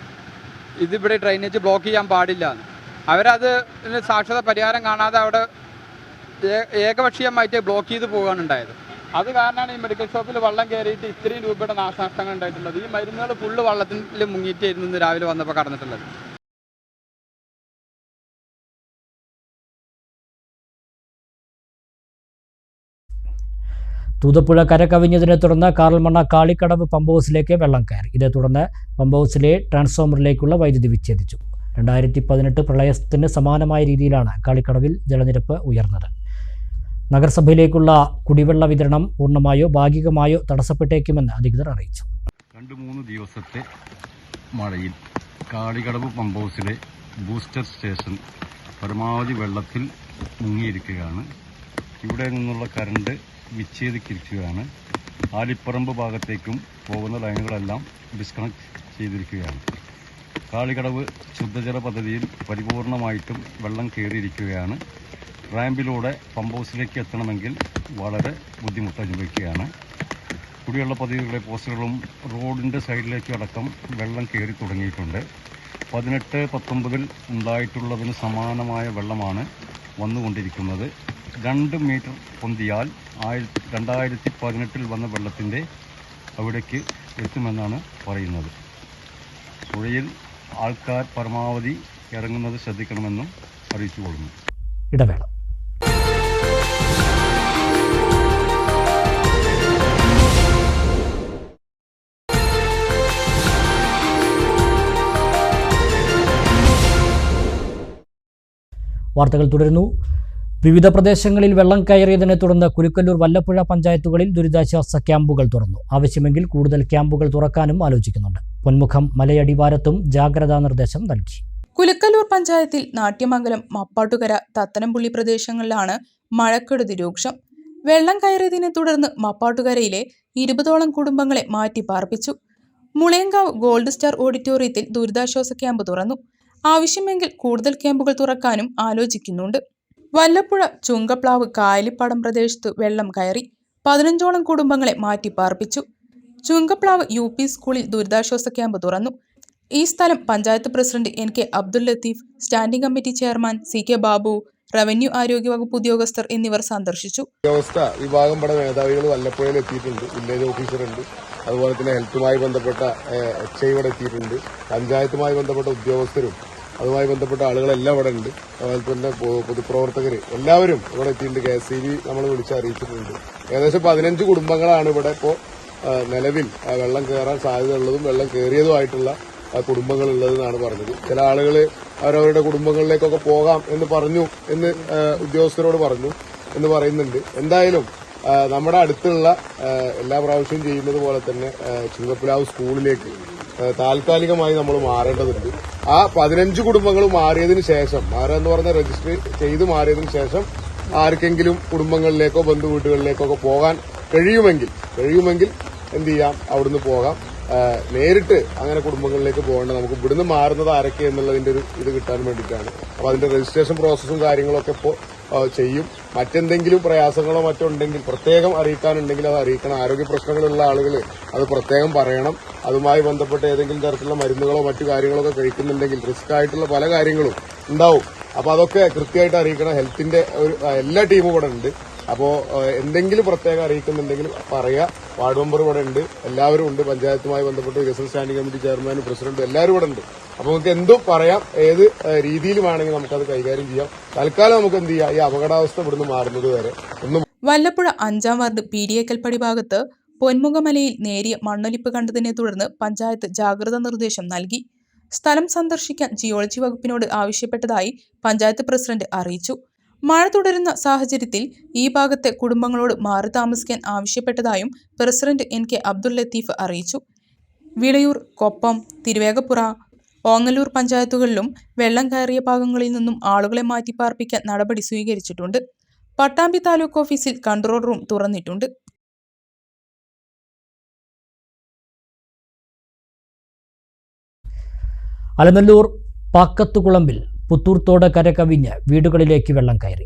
ഇതിവിടെ ഡ്രൈനേജ് ബ്ലോക്ക് ചെയ്യാൻ പാടില്ല എന്ന്. അവരത് സാക്ഷരത പരിഹാരം കാണാതെ അവിടെ ഏകപക്ഷീയമായിട്ട് ബ്ലോക്ക് ചെയ്ത് പോവുകയാണ് ഉണ്ടായത്. അത് കാരണമാണ് ഈ മെഡിക്കൽ ഷോപ്പിൽ വെള്ളം കയറിയിട്ട് ഇത്രയും രൂപയുടെ നാശനഷ്ടങ്ങൾ ഉണ്ടായിട്ടുള്ളത്. ഈ മരുന്നുകൾ ഫുള്ള് വെള്ളത്തിൽ മുങ്ങിയിട്ടായിരുന്നു ഇന്ന് രാവിലെ വന്നപ്പോൾ കടന്നിട്ടുള്ളത്. തൂതപ്പുഴ കര കവിഞ്ഞതിനെ തുടർന്ന് കാറൽമണ്ണ കാളിക്കടവ് പമ്പ് ഹൗസിലേക്ക് വെള്ളം കയറി. ഇതേ തുടർന്ന് പമ്പ് ഹൗസിലെ ട്രാൻസ്ഫോമറിലേക്കുള്ള വൈദ്യുതി വിച്ഛേദിച്ചു. 2018 പ്രളയത്തിന് സമാനമായ രീതിയിലാണ് കാളിക്കടവിൽ ജലനിരപ്പ് ഉയർന്നത്. നഗരസഭയിലേക്കുള്ള കുടിവെള്ള വിതരണം പൂർണ്ണമായോ ഭാഗികമായോ തടസ്സപ്പെട്ടേക്കുമെന്ന് അധികൃതർ അറിയിച്ചു. 2-3 ദിവസത്തെ മഴയിൽ കാളിക്കടവ് പമ്പ് ഹൗസിലെ ബൂസ്റ്റർ സ്റ്റേഷൻ പരമാവധി വെള്ളത്തിൽ മുങ്ങിയിരിക്കുകയാണ്. ഇവിടെ നിന്നുള്ള കറണ്ട് വിച്ഛേദിച്ചിരിക്കുകയാണ്. ആലിപ്പറമ്പ് ഭാഗത്തേക്കും പോകുന്ന ലൈനുകളെല്ലാം ഡിസ്കണക്ട് ചെയ്തിരിക്കുകയാണ്. കാളിക്കടവ് ശുദ്ധജല പദ്ധതിയിൽ പരിപൂർണമായിട്ടും വെള്ളം കയറിയിരിക്കുകയാണ്. റാമ്പിലൂടെ പമ്പ് ഹൗസിലേക്ക് എത്തണമെങ്കിൽ വളരെ ബുദ്ധിമുട്ട് അനുഭവിക്കുകയാണ്. കുടിവെള്ള പദ്ധതികളുടെ പോസ്റ്റുകളും റോഡിൻ്റെ സൈഡിലേക്ക് അടക്കം വെള്ളം കയറി തുടങ്ങിയിട്ടുണ്ട്. 18-19 ഉണ്ടായിട്ടുള്ളതിന് സമാനമായ വെള്ളമാണ് വന്നുകൊണ്ടിരിക്കുന്നത്. 2 മീറ്റർ പൊന്തിയാൽ 2018 വന്ന വെള്ളത്തിൻ്റെ അവിടേക്ക് എത്തുമെന്നാണ് പറയുന്നത്. പുഴയിൽ ആൾക്കാർ പരമാവധി ഇറങ്ങുന്നത് ശ്രദ്ധിക്കണമെന്നും അറിയിച്ചു കൊള്ളുന്നു. ഇടവേള. വാർത്തകൾ തുടരുന്നു. വിവിധ പ്രദേശങ്ങളിൽ വെള്ളം കയറിയതിനെ തുടർന്ന് കുലുക്കല്ലൂർ വല്ലപ്പുഴ പഞ്ചായത്തുകളിൽ ദുരിതാശ്വാസ ക്യാമ്പുകൾ തുറന്നു. ആവശ്യമെങ്കിൽ കൂടുതൽ ക്യാമ്പുകൾ തുറക്കാനും ആലോചിക്കുന്നുണ്ട്. പൊന്മുഖം മലയടിവാരത്തും ജാഗ്രതാ നിർദ്ദേശം നൽകി. കുലുക്കല്ലൂർ പഞ്ചായത്തിൽ നാട്യമംഗലം, മപ്പാട്ടുകര, തത്തനംപുള്ളി പ്രദേശങ്ങളിലാണ് മഴക്കെടുതി രൂക്ഷം. വെള്ളം കയറിയതിനെ തുടർന്ന് മപ്പാട്ടുകരയിലെ 20ഓളം കുടുംബങ്ങളെ മാറ്റി പാർപ്പിച്ചു. മുളയങ്കാവ് ഗോൾഡ് സ്റ്റാർ ഓഡിറ്റോറിയത്തിൽ ദുരിതാശ്വാസ ക്യാമ്പ് തുറന്നു. ആവശ്യമെങ്കിൽ കൂടുതൽ ക്യാമ്പുകൾ തുറക്കാനും ആലോചിക്കുന്നുണ്ട്. വല്ലപ്പുഴ ചുങ്കപ്ലാവ് കായലിപ്പാടം പ്രദേശത്ത് വെള്ളം കയറി 15ഓളം കുടുംബങ്ങളെ മാറ്റി പാർപ്പിച്ചു. ചുങ്കപ്ലാവ് UP സ്കൂളിൽ ദുരിതാശ്വാസ ക്യാമ്പ് തുറന്നു. ഈ സ്ഥലം panchayat president NK Abdul Latheef, standing committee chairman CK Babu, revenue ആരോഗ്യ വകുപ്പ് ഉദ്യോഗസ്ഥർ എന്നിവർ സന്ദർശിച്ചു. വിഭാഗം മേധാവികൾ വല്ലപ്പുഴയിൽ എത്തിയിട്ടുണ്ട്. വില്ലേജ് ഓഫീസറുണ്ട്, അതുപോലെ തന്നെ ഹെൽത്തുമായി ബന്ധപ്പെട്ട HI ഇവിടെ എത്തിയിട്ടുണ്ട്. പഞ്ചായത്തുമായി ബന്ധപ്പെട്ട ഉദ്യോഗസ്ഥരും അതുമായി ബന്ധപ്പെട്ട ആളുകളെല്ലാം ഇവിടെ ഉണ്ട്. അതുപോലെ തന്നെ പൊതുപ്രവർത്തകർ എല്ലാവരും ഇവിടെ എത്തിയിട്ടുണ്ട്. KSCB നമ്മൾ വിളിച്ച് അറിയിച്ചിട്ടുണ്ട്. ഏകദേശം 15 കുടുംബങ്ങളാണ് ഇവിടെ ഇപ്പോൾ നിലവിൽ വെള്ളം കയറാൻ സാധ്യതയുള്ളതും വെള്ളം കയറിയതുമായിട്ടുള്ള കുടുംബങ്ങളുള്ളതെന്നാണ് പറഞ്ഞത്. ചില ആളുകൾ അവരവരുടെ കുടുംബങ്ങളിലേക്കൊക്കെ പോകാം എന്ന് പറഞ്ഞു എന്ന് ഉദ്യോഗസ്ഥരോട് പറഞ്ഞു എന്ന് പറയുന്നുണ്ട്. എന്തായാലും നമ്മുടെ അടുത്തുള്ള എല്ലാ പ്രാവശ്യവും ചെയ്യുന്നത് പോലെ തന്നെ ചുങ്കപ്ലാവ് സ്കൂളിലേക്ക് താൽക്കാലികമായി നമ്മൾ മാറേണ്ടതുണ്ട്. ആ 15 കുടുംബങ്ങൾ മാറിയതിന് ശേഷം, മാറുക പറഞ്ഞ രജിസ്റ്റർ ചെയ്ത് മാറിയതിന് ശേഷം ആർക്കെങ്കിലും കുടുംബങ്ങളിലേക്കോ ബന്ധു വീട്ടുകളിലേക്കോ പോകാൻ കഴിയുമെങ്കിൽ എന്ത് ചെയ്യാം, അവിടുന്ന് പോകാം. നേരിട്ട് അങ്ങനെ കുടുംബങ്ങളിലേക്ക് പോകേണ്ട, നമുക്ക് ഇവിടുന്ന് മാറുന്നത് ആരൊക്കെ എന്നുള്ളതിന്റെ ഒരു ഇത് കിട്ടാൻ വേണ്ടിയിട്ടാണ്. അപ്പോൾ അതിന്റെ രജിസ്ട്രേഷൻ പ്രോസസ്സും കാര്യങ്ങളൊക്കെ ഇപ്പോൾ ചെയ്യും. മറ്റെന്തെങ്കിലും പ്രയാസങ്ങളോ മറ്റോ ഉണ്ടെങ്കിൽ പ്രത്യേകം അറിയിക്കാനുണ്ടെങ്കിൽ അത് അറിയിക്കണം. ആരോഗ്യ പ്രശ്നങ്ങളുള്ള ആളുകൾ അത് പ്രത്യേകം പറയണം. അതുമായി ബന്ധപ്പെട്ട് ഏതെങ്കിലും തരത്തിലുള്ള മരുന്നുകളോ മറ്റു കാര്യങ്ങളൊക്കെ കഴിക്കുന്നുണ്ടെങ്കിൽ റിസ്ക് ആയിട്ടുള്ള പല കാര്യങ്ങളും ഉണ്ടാവും. അപ്പോൾ അതൊക്കെ കൃത്യമായിട്ട് അറിയിക്കണം. ഹെൽത്തിന്റെ എല്ലാ ടീമും ഇവിടെ ഉണ്ട്. അപ്പോൾ എന്തെങ്കിലും പ്രത്യേകം അറിയിക്കുന്നുണ്ടെങ്കിൽ പറയാ. വാർഡ് മെമ്പർ ഇവിടെ ഉണ്ട്, എല്ലാവരും ഉണ്ട്. പഞ്ചായത്തുമായി ബന്ധപ്പെട്ട് വികസന സ്റ്റാൻഡിംഗ് കമ്മിറ്റി ചെയർമാനും പ്രസിഡന്റും എല്ലാവരും ഇവിടെ ഉണ്ട്. അപ്പോൾ നമുക്ക് എന്തും പറയാം, ഏത് രീതിയിൽ വേണമെങ്കിൽ നമുക്കത് കൈകാര്യം ചെയ്യാം. തൽക്കാലം നമുക്ക് എന്ത് ചെയ്യാം, ഈ അപകടാവസ്ഥ ഇവിടുന്ന് മാറുന്നത് വരെ ഒന്നും. വല്ലപ്പുഴ 5ാം വാർഡ് പീടിയേക്കൽപ്പടി ഭാഗത്ത് പൊന്മുഖമലയിൽ നേരിയ മണ്ണൊലിപ്പ് കണ്ടതിനെ തുടർന്ന് പഞ്ചായത്ത് ജാഗ്രതാ നിർദ്ദേശം നൽകി. സ്ഥലം സന്ദർശിക്കാൻ ജിയോളജി വകുപ്പിനോട് ആവശ്യപ്പെട്ടതായി പഞ്ചായത്ത് പ്രസിഡന്റ് അറിയിച്ചു. മഴ തുടരുന്ന സാഹചര്യത്തിൽ ഈ ഭാഗത്തെ കുടുംബങ്ങളോട് മാറി താമസിക്കാൻ ആവശ്യപ്പെട്ടതായും പ്രസിഡന്റ് NK അബ്ദുൽ ലത്തീഫ് അറിയിച്ചു. വിളയൂർ, കൊപ്പം, തിരുവേഗപ്പുറ, ഓങ്ങല്ലൂർ പഞ്ചായത്തുകളിലും വെള്ളം കയറിയ ഭാഗങ്ങളിൽ നിന്നും ആളുകളെ മാറ്റി പാർപ്പിക്കാൻ നടപടി സ്വീകരിച്ചിട്ടുണ്ട്. പട്ടാമ്പി താലൂക്ക് ഓഫീസിൽ കൺട്രോൾ റൂം തുറന്നിട്ടുണ്ട്. അലനല്ലൂർ പാക്കത്തുകുളമ്പിൽ പുത്തൂർത്തോട് കരകവിഞ്ഞ് വീടുകളിലേക്ക് വെള്ളം കയറി.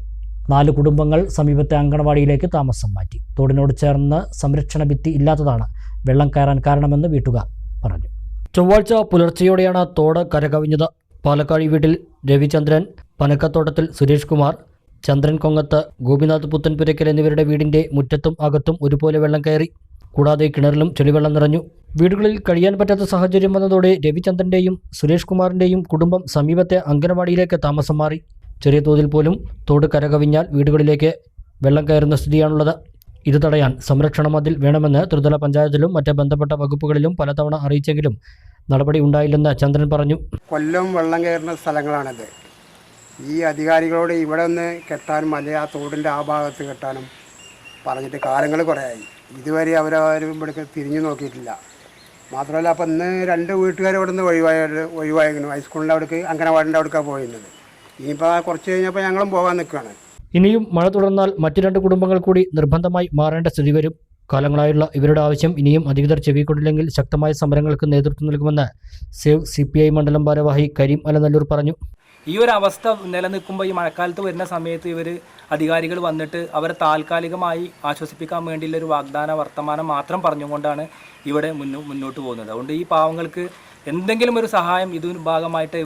4 കുടുംബങ്ങൾ സമീപത്തെ അങ്കണവാടിയിലേക്ക് താമസം മാറ്റി. തോടിനോട് ചേർന്ന് സംരക്ഷണ ഭിത്തി ഇല്ലാത്തതാണ് വെള്ളം കയറാൻ കാരണമെന്ന് വീട്ടുകാർ പറഞ്ഞു. ചൊവ്വാഴ്ച പുലർച്ചെയോടെയാണ് തോട് കരകവിഞ്ഞത്. പാലക്കാഴി വീട്ടിൽ രവിചന്ദ്രൻ, പനക്കത്തോട്ടത്തിൽ സുരേഷ് കുമാർ, ചന്ദ്രൻ കൊങ്ങത്ത്, ഗോപിനാഥ് പുത്തൻപുരയ്ക്കൽ എന്നിവരുടെ വീടിന്റെ മുറ്റത്തും അകത്തും ഒരുപോലെ വെള്ളം കയറി. കൂടാതെ കിണറിലും ചെളിവെള്ളം നിറഞ്ഞു. വീടുകളിൽ കഴിയാൻ പറ്റാത്ത സാഹചര്യം വന്നതോടെ രവിചന്ദ്രന്റെയും സുരേഷ് കുമാറിന്റെയും കുടുംബം സമീപത്തെ അങ്കനവാടിയിലേക്ക് താമസം മാറി. ചെറിയ തോതിൽ പോലും തോട് കരകവിഞ്ഞാൽ വീടുകളിലേക്ക് വെള്ളം കയറുന്ന സ്ഥിതിയാണുള്ളത്. ഇത് തടയാൻ സംരക്ഷണ മതിൽ വേണമെന്ന് ത്രിതല പഞ്ചായത്തിലും മറ്റ് ബന്ധപ്പെട്ട വകുപ്പുകളിലും പലതവണ അറിയിച്ചെങ്കിലും നടപടി ഉണ്ടായില്ലെന്ന് ചന്ദ്രൻ പറഞ്ഞു. കൊല്ലം വെള്ളം കയറുന്ന സ്ഥലങ്ങളാണിത്. ഈ അധികാരികളോട് ഇവിടെ ഒന്ന് കെട്ടാനും അല്ലെങ്കിൽ ആ തോടിൻ്റെ ആ ഭാഗത്ത് കെട്ടാനും പറഞ്ഞിട്ട് കാലങ്ങൾ കുറേ ആയി. ഇതുവരെ അവരാരും ഇവിടെ തിരിഞ്ഞു നോക്കിയിട്ടില്ല. മാത്രമല്ല, അപ്പം ഇന്ന് 2 വീട്ടുകാർ ഇവിടെ നിന്ന് ഒഴിവായിരുന്നു. ഹൈസ്കൂളിൻ്റെ അവിടേക്ക് അങ്കനവാടിൻ്റെ അവിടേക്കാണ് പോയിരുന്നത്. ഇനിയിപ്പോൾ കുറച്ച് കഴിഞ്ഞപ്പോൾ ഞങ്ങളും പോകാൻ നിൽക്കുകയാണ്. ഇനിയും മഴ തുടർന്നാൽ മറ്റു 2 കുടുംബങ്ങൾ കൂടി നിർബന്ധമായി മാറേണ്ട സ്ഥിതി വരും. കാലങ്ങളായുള്ള ഇവരുടെ ആവശ്യം ഇനിയും അധികൃതർ ചെവിക്കൊണ്ടില്ലെങ്കിൽ ശക്തമായ സമരങ്ങൾക്ക് നേതൃത്വം നൽകുമെന്ന് സേവ് CPI മണ്ഡലം ഭാരവാഹി കരീം അലനല്ലൂർ പറഞ്ഞു. ഈ ഒരു അവസ്ഥ നിലനിൽക്കുമ്പോൾ ഈ മഴക്കാലത്ത് വരുന്ന സമയത്ത് അധികാരികൾ വന്നിട്ട് അവരെ താൽക്കാലികമായി ആശ്വസിപ്പിക്കാൻ വേണ്ടിയുള്ള ഒരു വർത്തമാനം മാത്രം പറഞ്ഞുകൊണ്ടാണ് ഇവിടെ മുന്നോട്ട് പോകുന്നത്. അതുകൊണ്ട് ഈ പാവങ്ങൾക്ക് എന്തെങ്കിലും ഒരു സഹായം ഇതിന് ഭാഗമായിട്ട്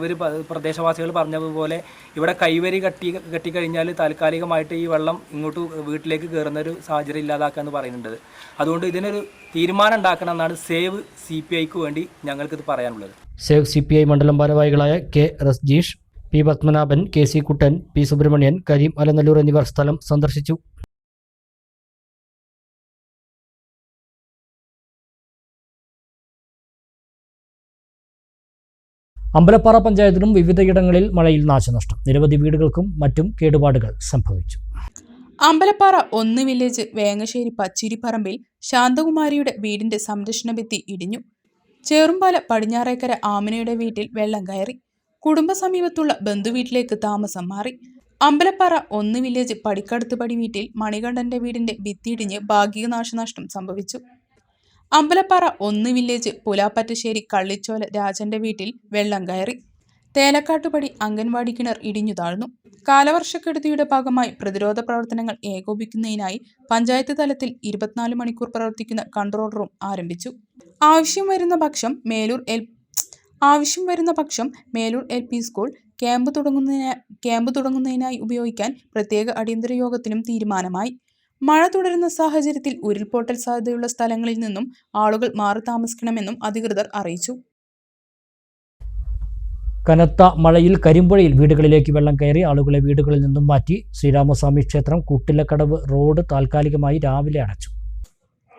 പ്രദേശവാസികൾ പറഞ്ഞതുപോലെ ഇവിടെ കൈവരി കെട്ടിക്കഴിഞ്ഞാൽ താൽക്കാലികമായിട്ട് ഈ വെള്ളം ഇങ്ങോട്ട് വീട്ടിലേക്ക് കയറുന്ന ഒരു സാഹചര്യം ഇല്ലാതാക്കുക എന്ന് പറയുന്നുണ്ട്. അതുകൊണ്ട് ഇതിനൊരു തീരുമാനം ഉണ്ടാക്കണം എന്നാണ് സേവ് CPIക്ക് വേണ്ടി ഞങ്ങൾക്കിത് പറയാനുള്ളത്. സേവ് CPI മണ്ഡലം ഭാരവാഹികളായ K. റസ്ജീഷ്, P. പത്മനാഭൻ, KC കുട്ടൻ, P. സുബ്രഹ്മണ്യൻ, കരീം അലനല്ലൂർ എന്നിവർ സ്ഥലം സന്ദർശിച്ചു. അമ്പലപ്പാറ പഞ്ചായത്തിലും വിവിധയിടങ്ങളിൽ മഴയിൽ നാശനഷ്ടം. നിരവധി വീടുകൾക്കും മറ്റും കേടുപാടുകൾ സംഭവിച്ചു. അമ്പലപ്പാറ 1 വില്ലേജ് വേങ്ങശ്ശേരി പച്ചിരിപ്പറമ്പിൽ ശാന്തകുമാരിയുടെ വീടിന്റെ സംരക്ഷണ ഭിത്തി ഇടിഞ്ഞു. ചേറുംപാല പടിഞ്ഞാറേക്കര ആമിനയുടെ വീട്ടിൽ വെള്ളം കയറി. കുടുംബസമീപത്തുള്ള ബന്ധുവീട്ടിലേക്ക് താമസം മാറി. അമ്പലപ്പാറ 1 വില്ലേജ് പടിക്കടുത്തുപടി വീട്ടിൽ മണികണ്ഠന്റെ വീടിന്റെ ഭിത്തിയിടിഞ്ഞ് ഭാഗിക നാശനഷ്ടം സംഭവിച്ചു. അമ്പലപ്പാറ 1 വില്ലേജ് പുലാപ്പറ്റശ്ശേരി കള്ളിച്ചോല രാജന്റെ വീട്ടിൽ വെള്ളം കയറി. തേലക്കാട്ടുപടി അംഗൻവാടി കിണർ ഇടിഞ്ഞു താഴ്ന്നു. കാലവർഷക്കെടുതിയുടെ ഭാഗമായി പ്രതിരോധ പ്രവർത്തനങ്ങൾ ഏകോപിക്കുന്നതിനായി പഞ്ചായത്ത് തലത്തിൽ 24 മണിക്കൂർ പ്രവർത്തിക്കുന്ന കൺട്രോൾ റൂം ആരംഭിച്ചു. ആവശ്യം വരുന്ന പക്ഷം മേലൂർ LP സ്കൂൾ ക്യാമ്പ് തുടങ്ങുന്നതിനായി ഉപയോഗിക്കാൻ പ്രത്യേക അടിയന്തര യോഗത്തിനും തീരുമാനമായി. മഴ തുടരുന്ന സാഹചര്യത്തിൽ ഉരുൾപൊട്ടൽ സാധ്യതയുള്ള സ്ഥലങ്ങളിൽ നിന്നും ആളുകൾ മാറി താമസിക്കണമെന്നും അധികൃതർ അറിയിച്ചു. കനത്ത മഴയിൽ കരിമ്പുഴയിൽ വീടുകളിലേക്ക് വെള്ളം കയറി. ആളുകളെ വീടുകളിൽ നിന്നും മാറ്റി. ശ്രീരാമസ്വാമി ക്ഷേത്രം കൂട്ടിലക്കടവ് റോഡ് താൽക്കാലികമായി രാവിലെ അടച്ചു.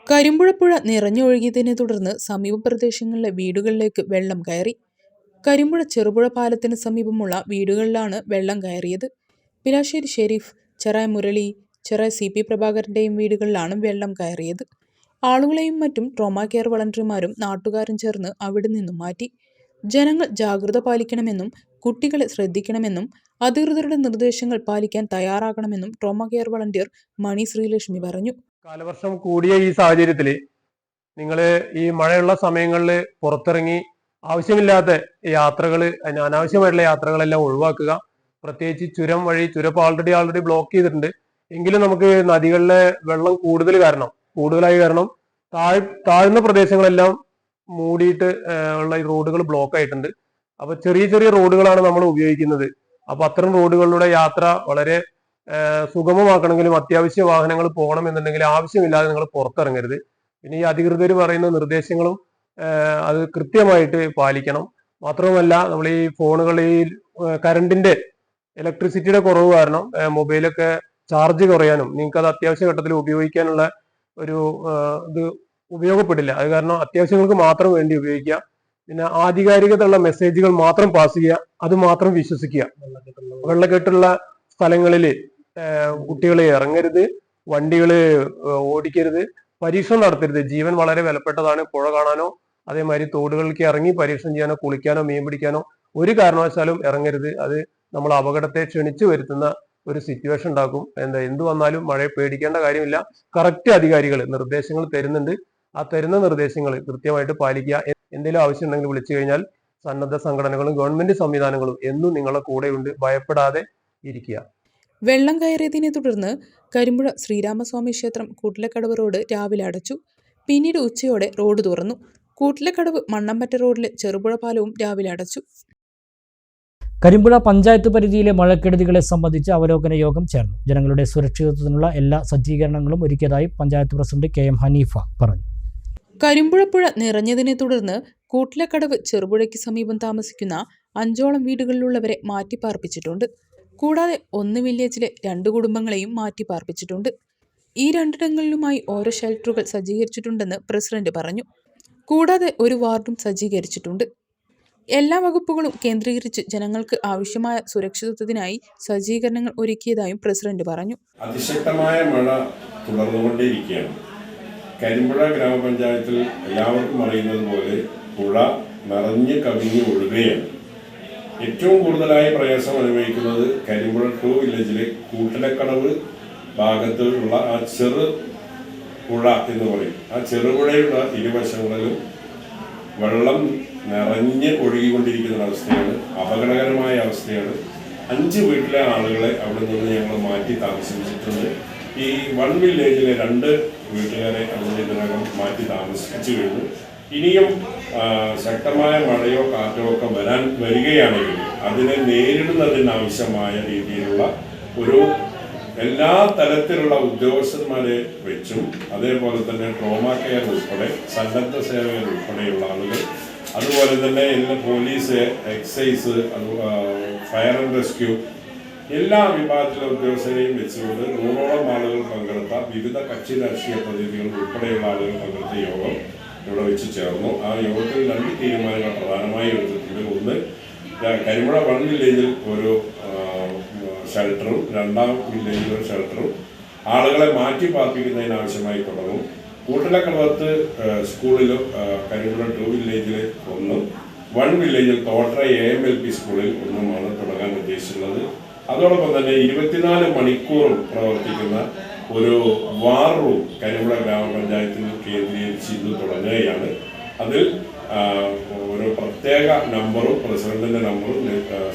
കരിമ്പുഴപ്പുഴ നിറഞ്ഞൊഴുകിയതിനെ തുടർന്ന് സമീപ പ്രദേശങ്ങളിലെ വീടുകളിലേക്ക് വെള്ളം കയറി. കരിമ്പുഴ ചെറുപുഴ പാലത്തിന് സമീപമുള്ള വീടുകളിലാണ് വെള്ളം കയറിയത്. പിലാശ്ശേരി ഷെരീഫ്, ചെറായ മുരളി, ചെറായ CP പ്രഭാകരന്റെയും വീടുകളിലാണ് വെള്ളം കയറിയത്. ആളുകളെയും മറ്റും ട്രോമ കെയർ വളണ്ടിയർമാരും നാട്ടുകാരും ചേർന്ന് അവിടെ നിന്നും മാറ്റി. ജനങ്ങൾ ജാഗ്രത പാലിക്കണമെന്നും കുട്ടികളെ ശ്രദ്ധിക്കണമെന്നും അധികൃതരുടെ നിർദ്ദേശങ്ങൾ പാലിക്കാൻ തയ്യാറാകണമെന്നും ട്രോമ കെയർ വളണ്ടിയർ മണി ശ്രീലക്ഷ്മി പറഞ്ഞു. കാലവർഷം കൂടിയ ഈ സാഹചര്യത്തിൽ നിങ്ങൾ ഈ മഴയുള്ള സമയങ്ങളിൽ പുറത്തിറങ്ങി ആവശ്യമില്ലാത്ത യാത്രകൾ, അനാവശ്യമായിട്ടുള്ള യാത്രകളെല്ലാം ഒഴിവാക്കുക. പ്രത്യേകിച്ച് ചുരം ഇപ്പോൾ ആൾറെഡി ബ്ലോക്ക് ചെയ്തിട്ടുണ്ട്. എങ്കിലും നമുക്ക് നദികളിലെ വെള്ളം കൂടുതലായി കാരണം താഴ്ന്ന പ്രദേശങ്ങളെല്ലാം മൂടിയിട്ട് ഉള്ള ഈ റോഡുകൾ ബ്ലോക്ക് ആയിട്ടുണ്ട്. അപ്പൊ ചെറിയ റോഡുകളാണ് നമ്മൾ ഉപയോഗിക്കുന്നത്. അപ്പൊ അത്തരം റോഡുകളിലൂടെ യാത്ര വളരെ സുഗമമാക്കണമെങ്കിലും അത്യാവശ്യ വാഹനങ്ങൾ പോകണമെന്നുണ്ടെങ്കിൽ ആവശ്യമില്ലാതെ നിങ്ങൾ പുറത്തിറങ്ങരുത്. പിന്നെ ഈ അധികൃതർ പറയുന്ന നിർദ്ദേശങ്ങളും അത് കൃത്യമായിട്ട് പാലിക്കണം. മാത്രവുമല്ല, നമ്മൾ ഈ ഫോണുകളിൽ കറണ്ടിന്റെ ഇലക്ട്രിസിറ്റിയുടെ കുറവ് കാരണം മൊബൈലൊക്കെ ചാർജ് കുറയാനും നിങ്ങൾക്ക് അത് അത്യാവശ്യ ഘട്ടത്തിൽ ഉപയോഗിക്കാനുള്ള ഒരു ഇത് ഉപയോഗപ്പെടില്ല. അത് കാരണം അത്യാവശ്യങ്ങൾക്ക് മാത്രം വേണ്ടി ഉപയോഗിക്കുക. പിന്നെ ആധികാരികതയുള്ള മെസ്സേജുകൾ മാത്രം പാസ് ചെയ്യുക, അത് മാത്രം വിശ്വസിക്കുക. വെള്ളക്കെട്ടുള്ള സ്ഥലങ്ങളിൽ കുട്ടികളെ ഇറങ്ങരുത്, വണ്ടികൾ ഓടിക്കരുത്, പരീക്ഷണം നടത്തരുത്. ജീവൻ വളരെ വിലപ്പെട്ടതാണ്. പുഴ കാണാനോ അതേമാതിരി തോടുകളിലേക്ക് ഇറങ്ങി പരീക്ഷണം ചെയ്യാനോ കുളിക്കാനോ മീൻ പിടിക്കാനോ ഒരു കാരണവശാലും ഇറങ്ങരുത്. അത് നമ്മൾ അപകടത്തെ ക്ഷണിച്ചു വരുത്തുന്ന ഒരു സിറ്റുവേഷൻ ഉണ്ടാക്കും. എന്ത് വന്നാലും മഴയെ പേടിക്കേണ്ട കാര്യമില്ല. കറക്റ്റ് അധികാരികൾ നിർദ്ദേശങ്ങൾ തരുന്നുണ്ട്. ആ തരുന്ന നിർദ്ദേശങ്ങൾ കൃത്യമായിട്ട് പാലിക്കുക. എന്തെങ്കിലും ആവശ്യം ഉണ്ടെങ്കിൽ വിളിച്ചു കഴിഞ്ഞാൽ സന്നദ്ധ സംഘടനകളും ഗവൺമെന്റ് സംവിധാനങ്ങളും എന്നും നിങ്ങളുടെ കൂടെയുണ്ട്. ഭയപ്പെടാതെ ഇരിക്കുക. വെള്ളം കയറിയതിനെ തുടർന്ന് കരിമ്പുഴ ശ്രീരാമസ്വാമി ക്ഷേത്രം കൂട്ടിലക്കടവ് റോഡ് രാവിലെ അടച്ചു. പിന്നീട് ഉച്ചയോടെ റോഡ് തുറന്നു. കൂട്ടിലക്കടവ് മണ്ണമ്പറ്റ റോഡിലെ ചെറുപുഴ പാലവും രാവിലെ അടച്ചു. കരിമ്പുഴ പഞ്ചായത്ത് പരിധിയിലെ മഴക്കെടുതികളെ സംബന്ധിച്ച് അവലോകന യോഗം ചേർന്നു. ജനങ്ങളുടെ സുരക്ഷിതത്വത്തിനുള്ള എല്ലാ സജ്ജീകരണങ്ങളും ഒരുക്കിയതായി പഞ്ചായത്ത് പ്രസിഡന്റ് KM ഹനീഫ പറഞ്ഞു. കരിമ്പുഴ പുഴ നിറഞ്ഞതിനെ തുടർന്ന് കൂട്ടിലക്കടവ് ചെറുപുഴയ്ക്ക് സമീപം താമസിക്കുന്ന 5ഓളം വീടുകളിലുള്ളവരെ മാറ്റിപ്പാർപ്പിച്ചിട്ടുണ്ട്. കൂടാതെ 1 വില്ലേജിലെ 2 കുടുംബങ്ങളെയും മാറ്റിപ്പാർപ്പിച്ചിട്ടുണ്ട്. ഈ 2 ഇടങ്ങളിലുമായി ഓരോ ഷെൽട്ടറുകൾ സജ്ജീകരിച്ചിട്ടുണ്ടെന്ന് പ്രസിഡന്റ് പറഞ്ഞു. കൂടാതെ ഒരു വാർഡും സജ്ജീകരിച്ചിട്ടുണ്ട്. എല്ലാ വകുപ്പുകളും കേന്ദ്രീകരിച്ച് ജനങ്ങൾക്ക് ആവശ്യമായ സുരക്ഷിതത്വത്തിനായി സജ്ജീകരണങ്ങൾ ഒരുക്കിയതായും പ്രസിഡന്റ് പറഞ്ഞു. അതിശക്തമായ മഴ തുടർന്നുകൊണ്ടേയിരിക്കുകയാണ്. കരിമ്പുഴ ഗ്രാമപഞ്ചായത്തിൽ എല്ലാവർക്കും അറിയുന്നത് പോലെ പുഴ നിറഞ്ഞ് കവിഞ്ഞ് ഒഴുകുകയാണ്. ഏറ്റവും കൂടുതലായി പ്രയാസം അനുഭവിക്കുന്നത് കരിമ്പുഴ 2 വില്ലേജിലെ കൂട്ടലക്കടവ് ഭാഗത്തുള്ള ആ ചെറു പുഴ എന്ന് പറയും. ആ ചെറുപുഴയുടെ ഇരുവശങ്ങളിലും വെള്ളം നിറഞ്ഞ് ഒഴുകിക്കൊണ്ടിരിക്കുന്ന അവസ്ഥയാണ്. അപകടകരമായ അവസ്ഥയാണ്. 5 വീട്ടിലെ ആളുകളെ അവിടെ നിന്ന് ഞങ്ങൾ മാറ്റി താമസിപ്പിച്ചിട്ടുണ്ട്. ഈ 1 വില്ലേജിലെ 2 വീട്ടുകാരെ അവിടെ ഇതിനകം മാറ്റി താമസിപ്പിച്ചു കഴിഞ്ഞു. ഇനിയും ശക്തമായ മഴയോ കാറ്റോ ഒക്കെ വരികയാണെങ്കിൽ അതിനെ നേരിടുന്നതിനാവശ്യമായ രീതിയിലുള്ള ഒരു എല്ലാ തലത്തിലുള്ള ഉദ്യോഗസ്ഥന്മാരെ വെച്ചും അതേപോലെ തന്നെ ട്രോമാ കെയർ ഉൾപ്പെടെ സന്നദ്ധ സേവകർ ഉൾപ്പെടെയുള്ള ആളുകൾ, അതുപോലെ തന്നെ police, excise, fire and rescue എല്ലാ വിഭാഗത്തിലെ ഉദ്യോഗസ്ഥരെയും വെച്ചുകൊണ്ട് 100ഓളം ആളുകൾ പങ്കെടുത്ത വിവിധ കക്ഷി രാഷ്ട്രീയ പ്രതിനിധികൾ ഉൾപ്പെടെയുള്ള ആളുകൾ പങ്കെടുത്ത യോഗം ഇവിടെ വെച്ച് ചേർന്നു. ആ യോഗത്തിൽ 2 തീരുമാനങ്ങൾ പ്രധാനമായി എടുത്തിട്ടുണ്ട്. ഒന്ന്, കരിമ്പുഴ 1 വില്ലേജിൽ ഒരു ഷെൽട്ടറും 2ാം വില്ലേജിൽ ഒരു ഷെൽട്ടറും ആളുകളെ മാറ്റി പാർപ്പിക്കുന്നതിനാവശ്യമായി തുടങ്ങും. കൂട്ടലക്കടവത്ത് സ്കൂളിലും കരിമ്പുഴ 2 വില്ലേജിൽ 1, 1 വില്ലേജിൽ തോട്ടറ AMLP സ്കൂളിൽ 1 തുടങ്ങാൻ ഉദ്ദേശിച്ചിട്ടുള്ളത്. അതോടൊപ്പം തന്നെ 24 മണിക്കൂറും പ്രവർത്തിക്കുന്ന ഒരു വാർ റൂം കരിമ്പുഴ ഗ്രാമപഞ്ചായത്തിൽ കേന്ദ്രീകരിച്ച് ഇന്ന് തുടങ്ങുകയാണ്. അതിൽ ഒരു പ്രത്യേക നമ്പറും പ്രസിഡന്റിന്റെ നമ്പറും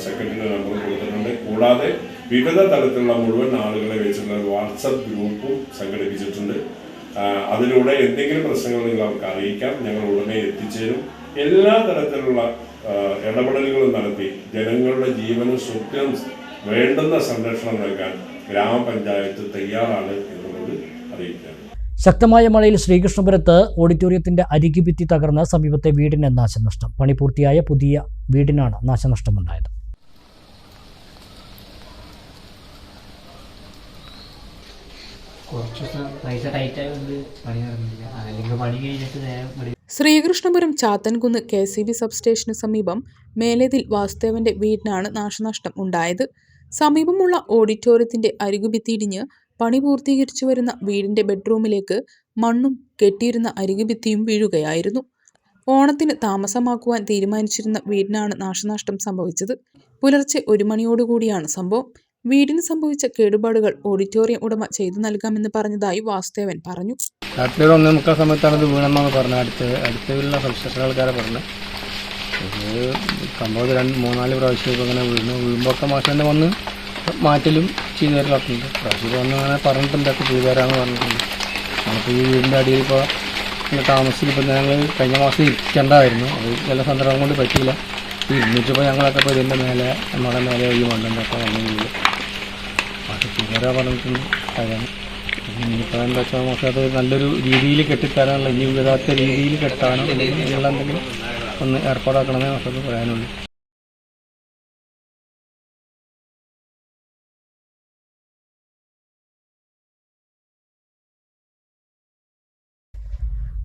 സെക്രട്ടറിയുടെ നമ്പറും കൊടുത്തിട്ടുണ്ട്. കൂടാതെ വിവിധ തലത്തിലുള്ള മുഴുവൻ ആളുകളെ വെച്ചിട്ടുള്ള ഒരു വാട്സപ്പ് ഗ്രൂപ്പും സംഘടിപ്പിച്ചിട്ടുണ്ട്. അതിലൂടെ എന്തെങ്കിലും പ്രശ്നങ്ങൾ നിങ്ങൾ അവർക്ക് അറിയിക്കാം, ഞങ്ങൾ ഉടനെ എത്തിച്ചേരും. എല്ലാ തരത്തിലുള്ള ഇടപെടലുകളും നടത്തി ജനങ്ങളുടെ ജീവനും സ്വത്തിനും വേണ്ടുന്ന സംരക്ഷണം നൽകാൻ ഗ്രാമപഞ്ചായത്ത് തയ്യാറാണ് എന്നുള്ളത് അറിയിക്കാം. ശക്തമായ മഴയിൽ ശ്രീകൃഷ്ണപുരത്ത് ഓഡിറ്റോറിയത്തിന്റെ അരികുഭിത്തി തകർന്ന് സമീപത്തെ വീടിന് നാശനഷ്ടം. പണി പൂർത്തിയായ പുതിയ വീടിനാണ് നാശനഷ്ടമുണ്ടായത്. ശ്രീകൃഷ്ണപുരം ചാത്തൻകുന്ന് KCB സബ്സ്റ്റേഷന് സമീപം മേലേതിൽ വാസുദേവന്റെ വീടിനാണ് നാശനഷ്ടം ഉണ്ടായത്. സമീപമുള്ള ഓഡിറ്റോറിയത്തിന്റെ അരികുഭിത്തിയിടിഞ്ഞ് പണി പൂർത്തീകരിച്ചു വരുന്ന വീടിന്റെ ബെഡ്റൂമിലേക്ക് മണ്ണും കെട്ടിയിരുന്ന അരികുഭിത്തിയും വീഴുകയായിരുന്നു. ഓണത്തിന് താമസമാക്കുവാൻ തീരുമാനിച്ചിരുന്ന വീടിനാണ് നാശനഷ്ടം സംഭവിച്ചത്. പുലർച്ചെ 1 മണിയോടുകൂടിയാണ് സംഭവം. വീടിന് സംഭവിച്ച കേടുപാടുകൾ ഓഡിറ്റോറിയം ഉടമ ചെയ്തു നൽകാമെന്ന് പറഞ്ഞതായി വാസുദേവൻ പറഞ്ഞു. രാത്രി 1:30 സമയത്താണ് ഇത് വീണെന്നാണ് പറഞ്ഞത്. അടുത്തുള്ള സബ്സ്റ്റേഷൻ ആൾക്കാരെ പറഞ്ഞത്. സംഭവം 2-3-4 പ്രാവശ്യം അങ്ങനെ വീഴുമ്പോഴൊക്കെ മാഷ് തന്നെ വന്ന് മാറ്റലും ചെയ്തു തരാറുണ്ട്. പ്രാവശ്യം വന്ന് അങ്ങനെ പറഞ്ഞിട്ടുണ്ട്, ഒക്കെ ചെയ്തു തരാമെന്ന് പറഞ്ഞിട്ടുണ്ട്. നമുക്ക് ഈ വീടിൻ്റെ അടിയിൽ ഇപ്പോൾ താമസിച്ചിപ്പോൾ ഞങ്ങൾ കഴിഞ്ഞ മാസം ഇരിക്കേണ്ടതായിരുന്നു. അത് ചില സന്ദർഭം കൊണ്ട് പറ്റിയില്ല. ഇരുന്നിട്ടിപ്പോൾ ഞങ്ങളൊക്കെ ഇപ്പോൾ ഇതിൻ്റെ മേലെ നമ്മുടെ മേലെ ഈ മണ്ണിൻ്റെയൊക്കെ വന്നു വീട് അത് ചെയ്തു തരാൻ പറഞ്ഞിട്ടുണ്ട്. കാര്യം ഇനിയിപ്പോൾ എന്താ വെച്ചാൽ നമുക്ക് അത് നല്ലൊരു രീതിയിൽ കെട്ടിത്തരാനുള്ള, ഇനി വിടാത്ത രീതിയിൽ കെട്ടാനോ ഉള്ള എന്തെങ്കിലും ഒന്ന് ഏർപ്പാടാക്കണമെന്നേ നമുക്കത് പറയാനുള്ളൂ.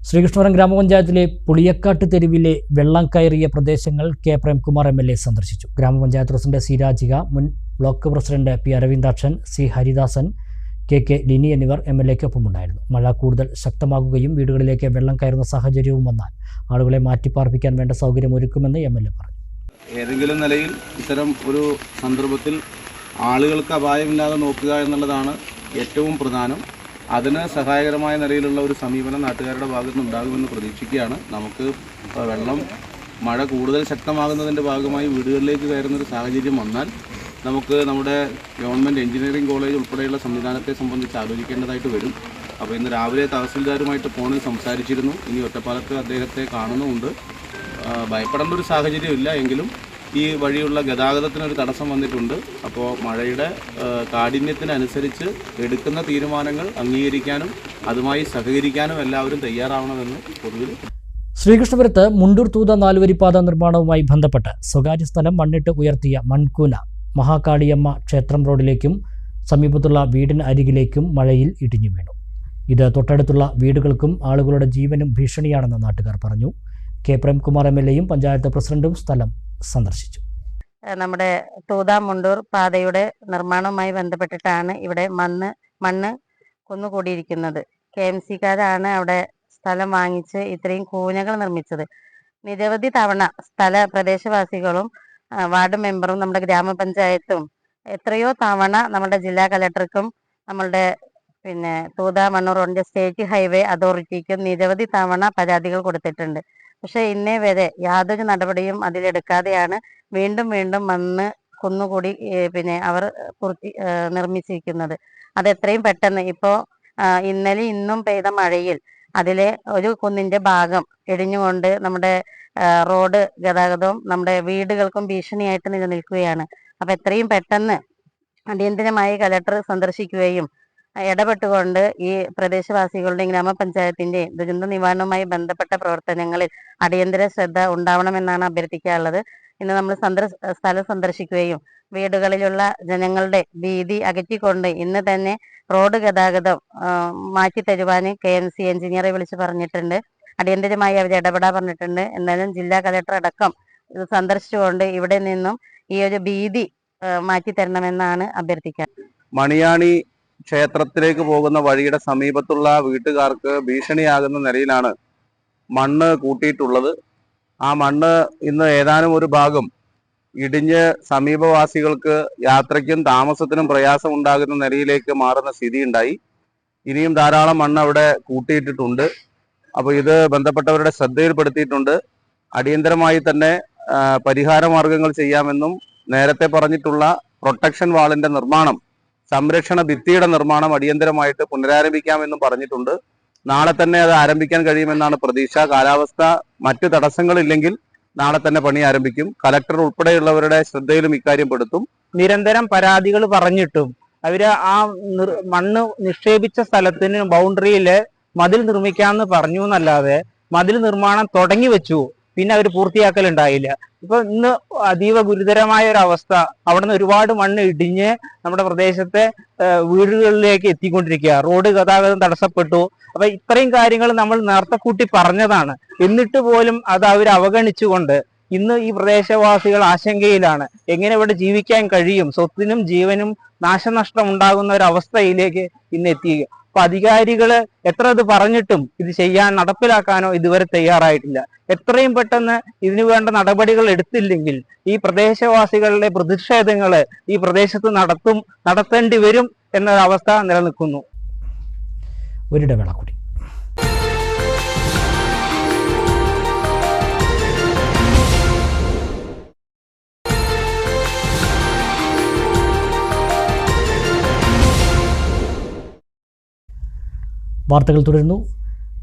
ശ്രീകൃഷ്ണപുരം ഗ്രാമപഞ്ചായത്തിലെ പുളിയക്കാട്ട് തെരുവിലെ വെള്ളം കയറിയ പ്രദേശങ്ങൾ K. പ്രേംകുമാർ MLA സന്ദർശിച്ചു. ഗ്രാമപഞ്ചായത്ത് പ്രസിഡന്റ് C. രാജിക, മുൻ block president P. Aravindakshan, C. Haridasan, K. Lini എന്നിവർ MLAക്കൊപ്പമുണ്ടായിരുന്നു. മഴ കൂടുതൽ ശക്തമാകുകയും വീടുകളിലേക്ക് വെള്ളം കയറുന്ന സാഹചര്യവും വന്നാൽ ആളുകളെ മാറ്റിപ്പാർപ്പിക്കാൻ വേണ്ട സൗകര്യം ഒരുക്കുമെന്ന് MLA പറഞ്ഞു. ഏതെങ്കിലും നിലയിൽ ഇത്തരം ഒരു സന്ദർഭത്തിൽ ആളുകൾക്ക് അപായമില്ലാതെ നോക്കുക എന്നുള്ളതാണ് ഏറ്റവും പ്രധാനം. അതിന് സഹായകരമായ നിലയിലുള്ള ഒരു സമീപനം നാട്ടുകാരുടെ ഭാഗത്ത് ഉണ്ടാകുമെന്ന് പ്രതീക്ഷിക്കുകയാണ്. നമുക്ക് മഴ കൂടുതൽ ശക്തമാകുന്നതിൻ്റെ ഭാഗമായി വീടുകളിലേക്ക് കയറുന്നൊരു സാഹചര്യം വന്നാൽ നമുക്ക് നമ്മുടെ ഗവൺമെൻറ് എഞ്ചിനീയറിംഗ് കോളേജ് ഉൾപ്പെടെയുള്ള സംവിധാനത്തെ സംബന്ധിച്ച് ആലോചിക്കേണ്ടതായിട്ട് വരും. അപ്പോൾ ഇന്ന് രാവിലെ തഹസിൽദാരുമായിട്ട് ഫോണിൽ സംസാരിച്ചിരുന്നു. ഇനി ഒറ്റപ്പാലത്ത് അദ്ദേഹത്തെ കാണുന്നുമുണ്ട്. ഭയപ്പെടേണ്ട ഒരു സാഹചര്യമില്ല, എങ്കിലും ഈ വഴിയുള്ള ഗതാഗതത്തിനൊരു തടസ്സം വന്നിട്ടുണ്ട്. അപ്പോൾ മഴയുടെ കാഠിന്യത്തിനനുസരിച്ച് എടുക്കുന്ന തീരുമാനങ്ങൾ അംഗീകരിക്കാനും അതുമായി സഹകരിക്കാനും എല്ലാവരും തയ്യാറാവണമെന്ന് പൊതുവിൽ. ശ്രീകൃഷ്ണപുരത്ത് മുണ്ടൂർ തൂത 4-വരിപ്പാത നിർമ്മാണവുമായി ബന്ധപ്പെട്ട് സ്വകാര്യ സ്ഥലം മണ്ണിട്ട് ഉയർത്തിയ മൺകൂന മഹാകാളിയമ്മ ക്ഷേത്രം റോഡിലേക്കും സമീപത്തുള്ള വീടിന് അരികിലേക്കും മഴയിൽ ഇടിഞ്ഞു വീണു. ഇത് തൊട്ടടുത്തുള്ള വീടുകൾക്കും ആളുകളുടെ ജീവനും ഭീഷണിയാണെന്ന് നാട്ടുകാർ പറഞ്ഞു. കെ പ്രേംകുമാർ MLA-യും പഞ്ചായത്ത് പ്രസിഡന്റും സ്ഥലം സന്ദർശിച്ചു. നമ്മുടെ തൂതാമുണ്ടൂർ പാതയുടെ നിർമ്മാണവുമായി ബന്ധപ്പെട്ടിട്ടാണ് ഇവിടെ മണ്ണ് കുന്നുകൂടിയിരിക്കുന്നത്. KMC-കാരാണ് അവിടെ സ്ഥലം വാങ്ങിച്ച് ഇത്രയും കൂനകൾ നിർമ്മിച്ചത്. നിരവധി തവണ പ്രദേശവാസികളും വാർഡ് മെമ്പറും നമ്മുടെ ഗ്രാമപഞ്ചായത്തും എത്രയോ തവണ നമ്മുടെ ജില്ലാ കലക്ടർക്കും നമ്മളുടെ തൂതാമണ്ണൂർ റോഡിന്റെ സ്റ്റേറ്റ് ഹൈവേ അതോറിറ്റിക്കും നിരവധി തവണ പരാതികൾ കൊടുത്തിട്ടുണ്ട്. പക്ഷെ ഇന്നേ വരെ യാതൊരു നടപടിയും അതിലെടുക്കാതെയാണ് വീണ്ടും മണ്ണ് കുന്നുകൂടി അവർ നിർമ്മിച്ചിരിക്കുന്നത്. അത് എത്രയും പെട്ടെന്ന് ഇപ്പോൾ ഇന്നലെ ഇന്നും പെയ്ത മഴയിൽ അതിലെ ഒരു കുന്നിന്റെ ഭാഗം ഇടിഞ്ഞുകൊണ്ട് നമ്മുടെ റോഡ് ഗതാഗതവും നമ്മുടെ വീടുകൾക്കും ഭീഷണിയായിട്ട് നിലനിൽക്കുകയാണ്. അപ്പൊ എത്രയും പെട്ടെന്ന് അടിയന്തരമായി കലക്ടർ സന്ദർശിക്കുകയും ഇടപെട്ടുകൊണ്ട് ഈ പ്രദേശവാസികളുടെയും ഗ്രാമപഞ്ചായത്തിന്റെയും ദുരന്ത നിവാരണവുമായി ബന്ധപ്പെട്ട പ്രവർത്തനങ്ങളിൽ അടിയന്തര ശ്രദ്ധ ഉണ്ടാവണമെന്നാണ് അഭ്യർത്ഥിക്കാനുള്ളത്. ഇന്ന് നമ്മൾ സ്ഥലം സന്ദർശിക്കുകയും വീടുകളിലുള്ള ജനങ്ങളുടെ ഭീതി അകറ്റിക്കൊണ്ട് ഇന്ന് തന്നെ റോഡ് ഗതാഗതം മാറ്റി തരുവാൻ KMC എഞ്ചിനീയറെ വിളിച്ച് പറഞ്ഞിട്ടുണ്ട്. അടിയന്തരമായി അവർ ഇടപെടാൻ പറഞ്ഞിട്ടുണ്ട്. എന്നാലും ജില്ലാ കലക്ടർ അടക്കം ഇത് സന്ദർശിച്ചുകൊണ്ട് ഇവിടെ നിന്നും ഈ ഒരു ഭീതി മാറ്റി തരണമെന്നാണ് അഭ്യർത്ഥിക്കാൻ. മണിയാണി ക്ഷേത്രത്തിലേക്ക് പോകുന്ന വഴിയുടെ സമീപത്തുള്ള വീട്ടുകാർക്ക് ഭീഷണിയാകുന്ന നിലയിലാണ് മണ്ണ് കൂട്ടിയിട്ടുള്ളത്. ആ മണ്ണ് ഇന്ന് ഏതാനും ഒരു ഭാഗം ഇടിഞ്ഞ് സമീപവാസികൾക്ക് യാത്രയ്ക്കും താമസത്തിനും പ്രയാസം ഉണ്ടാകുന്ന നിലയിലേക്ക് മാറുന്ന സ്ഥിതിയുണ്ടായി. ഇനിയും ധാരാളം മണ്ണ് അവിടെ കൂട്ടിയിട്ടിട്ടുണ്ട്. അപ്പോൾ ഇത് ബന്ധപ്പെട്ടവരുടെ ശ്രദ്ധയിൽപ്പെടുത്തിയിട്ടുണ്ട്. അടിയന്തരമായി തന്നെ പരിഹാര മാർഗങ്ങൾ ചെയ്യാമെന്നും നേരത്തെ പറഞ്ഞിട്ടുള്ള പ്രൊട്ടക്ഷൻ വാളിന്റെ നിർമ്മാണം, സംരക്ഷണ ഭിത്തിയുടെ നിർമ്മാണം അടിയന്തരമായിട്ട് പുനരാരംഭിക്കാമെന്നും പറഞ്ഞിട്ടുണ്ട്. നാളെ തന്നെ അത് ആരംഭിക്കാൻ കഴിയുമെന്നാണ് പ്രതീക്ഷ. കാലാവസ്ഥ മറ്റു തടസ്സങ്ങളില്ലെങ്കിൽ നാളെ തന്നെ പണി ആരംഭിക്കും. കലക്ടർ ഉൾപ്പെടെയുള്ളവരുടെ ശ്രദ്ധയിലും ഇക്കാര്യം പെടുത്തും. നിരന്തരം പരാതികൾ പറഞ്ഞിട്ടും അവര് ആ മണ്ണ് നിക്ഷേപിച്ച സ്ഥലത്തിന് ബൗണ്ടറിയില് മതിൽ നിർമ്മിക്കാമെന്ന് പറഞ്ഞു എന്നല്ലാതെ മതിൽ നിർമ്മാണം തുടങ്ങി വെച്ചു, പിന്നെ അവർ പൂർത്തിയാക്കലുണ്ടായില്ല. ഇപ്പൊ ഇന്ന് അതീവ ഗുരുതരമായ ഒരു അവസ്ഥ, അവിടെ നിന്ന് ഒരുപാട് മണ്ണ് ഇടിഞ്ഞ് നമ്മുടെ പ്രദേശത്തെ വീടുകളിലേക്ക് എത്തിക്കൊണ്ടിരിക്കുക. റോഡ് ഗതാഗതം തടസ്സപ്പെട്ടു. അപ്പൊ ഇത്രയും കാര്യങ്ങൾ നമ്മൾ നേരത്തെ കൂട്ടി പറഞ്ഞതാണ്. എന്നിട്ട് പോലും അത് അവർ അവഗണിച്ചുകൊണ്ട് ഇന്ന് ഈ പ്രദേശവാസികൾ ആശങ്കയിലാണ്. എങ്ങനെ ഇവിടെ ജീവിക്കാൻ കഴിയും? സ്വത്തിനും ജീവനും നാശനഷ്ടം ഉണ്ടാകുന്ന ഒരു അവസ്ഥയിലേക്ക് ഇന്ന് എത്തിക്കുക. അപ്പൊ അധികാരികള് എത്ര ഇത് പറഞ്ഞിട്ടും ഇത് ചെയ്യാൻ നടപ്പിലാക്കാനോ ഇതുവരെ തയ്യാറായിട്ടില്ല. എത്രയും പെട്ടെന്ന് ഇതിനു വേണ്ട നടപടികൾ എടുത്തില്ലെങ്കിൽ ഈ പ്രദേശവാസികളുടെ പ്രതിഷേധങ്ങള് ഈ പ്രദേശത്ത് നടത്തേണ്ടി വരും എന്നൊരവസ്ഥ നിലനിൽക്കുന്നു. ഒരിടവേള കൂടി. വാർത്തകൾ തുടരുന്നു.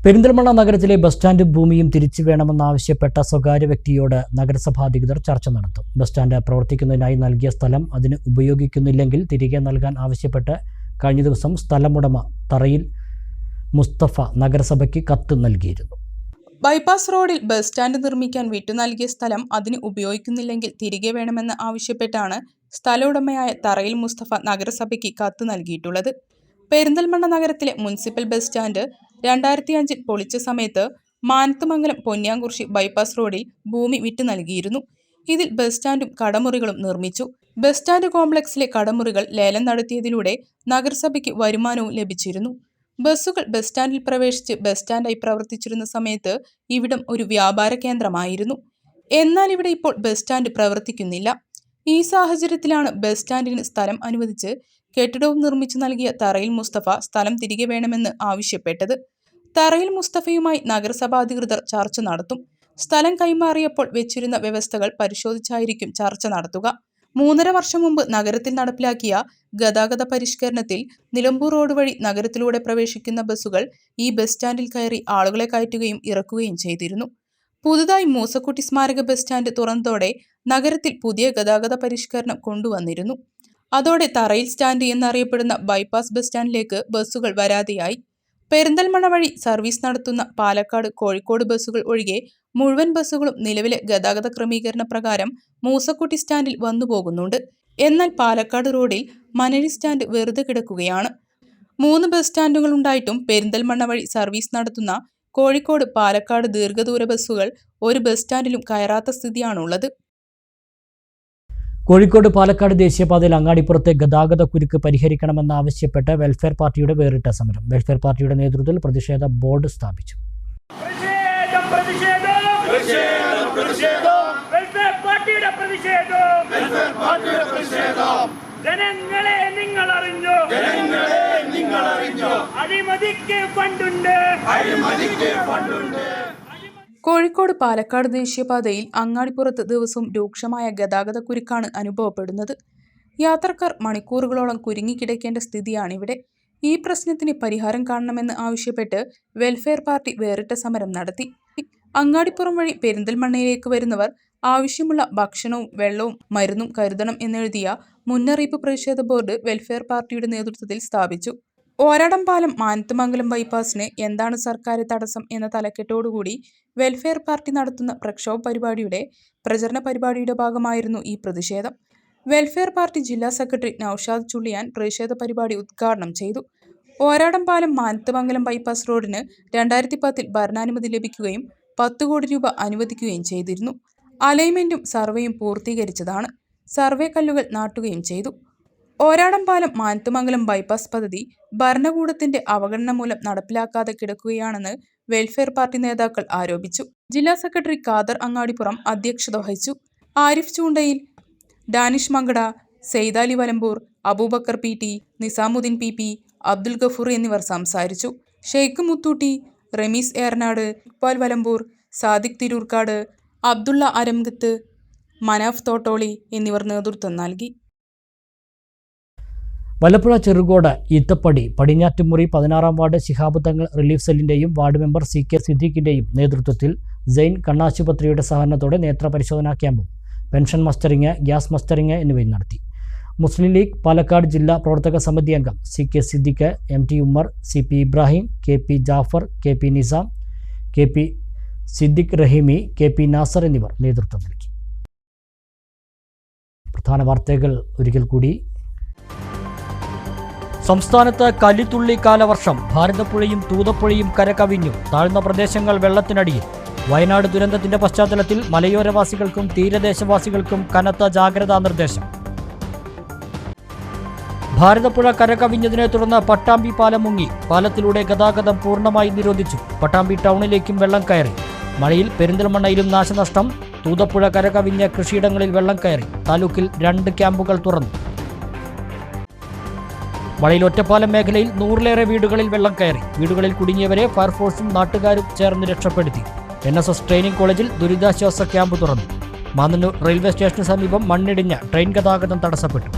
പെരിന്തൽമണ്ണ നഗരത്തിലെ ബസ് സ്റ്റാൻഡ് ഭൂമിയും തിരിച്ചു വേണമെന്നാവശ്യപ്പെട്ട സ്വകാര്യ വ്യക്തിയോട് നഗരസഭാ അധികൃതർ ചർച്ച നടത്തും. ബസ് സ്റ്റാൻഡ് പ്രവർത്തിക്കുന്നതിനായി നൽകിയ സ്ഥലം അതിന് ഉപയോഗിക്കുന്നില്ലെങ്കിൽ തിരികെ നൽകാൻ ആവശ്യപ്പെട്ട് കഴിഞ്ഞ ദിവസം സ്ഥലമുടമ തറയിൽ മുസ്തഫ നഗരസഭയ്ക്ക് കത്ത് നൽകിയിരുന്നു. ബൈപ്പാസ് റോഡിൽ ബസ് സ്റ്റാൻഡ് നിർമ്മിക്കാൻ വിട്ടു നൽകിയ സ്ഥലം അതിന് ഉപയോഗിക്കുന്നില്ലെങ്കിൽ തിരികെ വേണമെന്ന് ആവശ്യപ്പെട്ടാണ് സ്ഥല ഉടമയായ തറയിൽ മുസ്തഫ നഗരസഭയ്ക്ക് കത്ത് നൽകിയിട്ടുള്ളത്. പെരിന്തൽമണ്ണ നഗരത്തിലെ മുനിസിപ്പൽ ബസ് സ്റ്റാൻഡ് 2005 പൊളിച്ച സമയത്ത് മാനത്തുമംഗലം പൊന്നിയാംകുറിശി ബൈപ്പാസ് റോഡിൽ ഭൂമി വിട്ടു നൽകിയിരുന്നു. ഇതിൽ ബസ് സ്റ്റാൻഡും കടമുറികളും നിർമ്മിച്ചു. ബസ് സ്റ്റാൻഡ് കോംപ്ലക്സിലെ കടമുറികൾ ലേലം നടത്തിയതിലൂടെ നഗരസഭയ്ക്ക് വരുമാനവും ലഭിച്ചിരുന്നു. ബസ്സുകൾ ബസ് സ്റ്റാൻഡിൽ പ്രവേശിച്ച് ബസ് സ്റ്റാൻഡായി പ്രവർത്തിച്ചിരുന്ന സമയത്ത് ഇവിടം ഒരു വ്യാപാര കേന്ദ്രമായിരുന്നു. എന്നാൽ ഇവിടെ ഇപ്പോൾ ബസ് സ്റ്റാൻഡ് പ്രവർത്തിക്കുന്നില്ല. ഈ സാഹചര്യത്തിലാണ് ബസ് സ്റ്റാൻഡിന് സ്ഥലം അനുവദിച്ച് കെട്ടിടവും നിർമ്മിച്ചു നൽകിയ തറയിൽ മുസ്തഫ സ്ഥലം തിരികെ വേണമെന്ന് ആവശ്യപ്പെട്ടത്. തറയിൽ മുസ്തഫയുമായി നഗരസഭാ അധികൃതർ ചർച്ച നടത്തും. സ്ഥലം കൈമാറിയപ്പോൾ വെച്ചിരുന്ന വ്യവസ്ഥകൾ പരിശോധിച്ചായിരിക്കും ചർച്ച നടത്തുക. 3.5 വർഷം മുമ്പ് നഗരത്തിൽ നടപ്പിലാക്കിയ ഗതാഗത പരിഷ്കരണത്തിൽ നിലമ്പൂർ റോഡ് വഴി നഗരത്തിലൂടെ പ്രവേശിക്കുന്ന ബസ്സുകൾ ഈ ബസ് സ്റ്റാൻഡിൽ കയറി ആളുകളെ കയറ്റുകയും ഇറക്കുകയും ചെയ്തിരുന്നു. പുതുതായി മൂസക്കുട്ടി സ്മാരക ബസ് സ്റ്റാൻഡ് തുറന്നതോടെ നഗരത്തിൽ പുതിയ ഗതാഗത പരിഷ്കരണം കൊണ്ടുവന്നിരുന്നു. അതോടെ തറയിൽ സ്റ്റാൻഡ് എന്നറിയപ്പെടുന്ന ബൈപ്പാസ് ബസ് സ്റ്റാൻഡിലേക്ക് ബസ്സുകൾ വരാതെയായി. പെരിന്തൽമണ്ണ വഴി സർവീസ് നടത്തുന്ന പാലക്കാട്, കോഴിക്കോട് ബസ്സുകൾ ഒഴികെ മുഴുവൻ ബസ്സുകളും നിലവിലെ ഗതാഗത ക്രമീകരണ പ്രകാരം മൂസക്കുട്ടി സ്റ്റാൻഡിൽ വന്നു പോകുന്നുണ്ട്. എന്നാൽ പാലക്കാട് റോഡിൽ മനഴി സ്റ്റാൻഡ് വെറുതെ കിടക്കുകയാണ്. 3 ബസ് സ്റ്റാൻഡുകൾ ഉണ്ടായിട്ടും പെരിന്തൽമണ്ണ വഴി സർവീസ് നടത്തുന്ന കോഴിക്കോട് പാലക്കാട് ദീർഘദൂര ബസ്സുകൾ ഒരു ബസ് സ്റ്റാൻഡിലും കയറാത്ത സ്ഥിതിയാണുള്ളത്. കോഴിക്കോട് പാലക്കാട് ദേശീയപാതയിൽ അങ്ങാടിപ്പുറത്തെ ഗതാഗത കുരുക്ക് പരിഹരിക്കണമെന്നാവശ്യപ്പെട്ട് വെൽഫെയർ പാർട്ടിയുടെ വേറിട്ട സമരം. വെൽഫെയർ പാർട്ടിയുടെ നേതൃത്വത്തിൽ പ്രതിഷേധ ബോർഡ് സ്ഥാപിച്ചു. ജനങ്ങളെ നിങ്ങൾ അറിഞ്ഞോ, അഴിമതിക്ക് ഫണ്ടുണ്ട്. കോഴിക്കോട് പാലക്കാട് ദേശീയപാതയിൽ അങ്ങാടിപ്പുറത്ത് ദിവസവും രൂക്ഷമായ ഗതാഗത കുരുക്കാണ് അനുഭവപ്പെടുന്നത്. യാത്രക്കാർ മണിക്കൂറുകളോളം കുരുങ്ങിക്കിടക്കേണ്ട സ്ഥിതിയാണിവിടെ. ഈ പ്രശ്നത്തിന് പരിഹാരം കാണണമെന്ന് ആവശ്യപ്പെട്ട് വെൽഫെയർ പാർട്ടി വേറിട്ട സമരം നടത്തി. അങ്ങാടിപ്പുറം വഴി പെരിന്തൽമണ്ണയിലേക്ക് വരുന്നവർ ആവശ്യമുള്ള ഭക്ഷണവും വെള്ളവും മരുന്നും കരുതണം എന്നെഴുതിയ മുന്നറിയിപ്പ് പ്രതിഷേധ ബോർഡ് വെൽഫെയർ പാർട്ടിയുടെ നേതൃത്വത്തിൽ സ്ഥാപിച്ചു. ഓരാടം പാലം മാനത്തുമംഗലം ബൈപ്പാസിന് എന്താണ് സർക്കാർ തടസ്സം എന്ന തലക്കെട്ടോടുകൂടി വെൽഫെയർ പാർട്ടി നടത്തുന്ന പ്രക്ഷോഭ പരിപാടിയുടെ പ്രചരണ പരിപാടിയുടെ ഭാഗമായിരുന്നു ഈ പ്രതിഷേധം. വെൽഫെയർ പാർട്ടി ജില്ലാ സെക്രട്ടറി നൌഷാദ് ചുള്ളിയാൻ പ്രതിഷേധ പരിപാടി ഉദ്ഘാടനം ചെയ്തു. ഓരാടം പാലം മാനത്തുമംഗലം ബൈപ്പാസ് റോഡിന് 2010 ഭരണാനുമതി ലഭിക്കുകയും 10 കോടി രൂപ അനുവദിക്കുകയും ചെയ്തിരുന്നു. അലൈൻമെന്റും സർവേയും പൂർത്തീകരിച്ചതാണ്. സർവേ കല്ലുകൾ നാട്ടുകയും ചെയ്തു. ഓരാടം പാലം മാനത്തുമംഗലം ബൈപ്പാസ് പദ്ധതി ഭരണകൂടത്തിന്റെ അവഗണന മൂലം നടപ്പിലാക്കാതെ കിടക്കുകയാണെന്ന് വെൽഫെയർ പാർട്ടി നേതാക്കൾ ആരോപിച്ചു. ജില്ലാ സെക്രട്ടറി ഖാദർ അങ്ങാടിപ്പുറം അധ്യക്ഷത വഹിച്ചു. ആരിഫ് ചൂണ്ടയിൽ, ഡാനിഷ് മങ്കട, സെയ്താലി വലമ്പൂർ, അബൂബക്കർ PT, നിസാമുദ്ദീൻ PP, അബ്ദുൽ ഗഫൂർ എന്നിവർ സംസാരിച്ചു. ഷെയ്ഖ് മുത്തൂട്ടി, റമീസ് ഏറനാട്, ഇക്ബാൽ വലമ്പൂർ, സാദിഖ് തിരൂർക്കാട്, അബ്ദുള്ള അരംഗത്ത്, മനാഫ് തോട്ടോളി എന്നിവർ നേതൃത്വം നൽകി. Vallappuzha Cherukode ഈത്തപ്പടി Padinjattumuri 16-ാം ward Shihab Thangal relief സെല്ലിന്റെയും ward member CK സിദ്ദീഖിന്റെയും നേതൃത്വത്തിൽ സൈൻ കണ്ണാശുപത്രിയുടെ സഹകരണത്തോടെ നേത്രപരിശോധനാ ക്യാമ്പും പെൻഷൻ മസ്റ്ററിംഗ്, ഗ്യാസ് മസ്റ്ററിംഗ് എന്നിവയും നടത്തി. മുസ്ലിം ലീഗ് പാലക്കാട് ജില്ലാ പ്രവർത്തക സമിതി അംഗം CK Siddique, MT Ummer, CP Ibrahim, KP Jafar, KP Nizam, KP Siddique Rahimi, KP Nasar എന്നിവർ നേതൃത്വം നൽകി. പ്രധാന വാർത്തകൾ ഒരിക്കൽ കൂടി. സംസ്ഥാനത്ത് കലിത്തുള്ളി കാലവർഷം. ഭാരതപ്പുഴയും തൂതപ്പുഴയും കരകവിഞ്ഞു. താഴ്ന്ന പ്രദേശങ്ങൾ വെള്ളത്തിനടിയിൽ. വയനാട് ദുരന്തത്തിന്റെ പശ്ചാത്തലത്തിൽ മലയോരവാസികൾക്കും തീരദേശവാസികൾക്കും കനത്ത ജാഗ്രതാ നിർദ്ദേശം. ഭാരതപ്പുഴ കരകവിഞ്ഞതിനെ തുടർന്ന് പട്ടാമ്പി പാലം മുങ്ങി. പാലത്തിലൂടെ ഗതാഗതം പൂർണ്ണമായി നിരോധിച്ചു. പട്ടാമ്പി ടൗണിലേക്കും വെള്ളം കയറി. മഴയിൽ പെരിന്തൽമണ്ണയിലും നാശനഷ്ടം. തൂതപ്പുഴ കരകവിഞ്ഞ് കൃഷിയിടങ്ങളിൽ വെള്ളം കയറി. താലൂക്കിൽ 2 ക്യാമ്പുകൾ തുറന്നു. മഴയിൽ ഒറ്റപ്പാലം മേഖലയിൽ 100-ലേറെ വീടുകളിൽ വെള്ളം കയറി. വീടുകളിൽ കുടുങ്ങിയവരെ ഫയർഫോഴ്സും നാട്ടുകാരും ചേർന്ന് രക്ഷപ്പെടുത്തി. NSS ട്രെയിനിംഗ് കോളേജിൽ ദുരിതാശ്വാസ ക്യാമ്പ് തുറന്നു. മാന്നന്നൂർ റെയിൽവേ സ്റ്റേഷന് സമീപം മണ്ണിടിഞ്ഞ് ട്രെയിൻ ഗതാഗതം തടസ്സപ്പെട്ടു.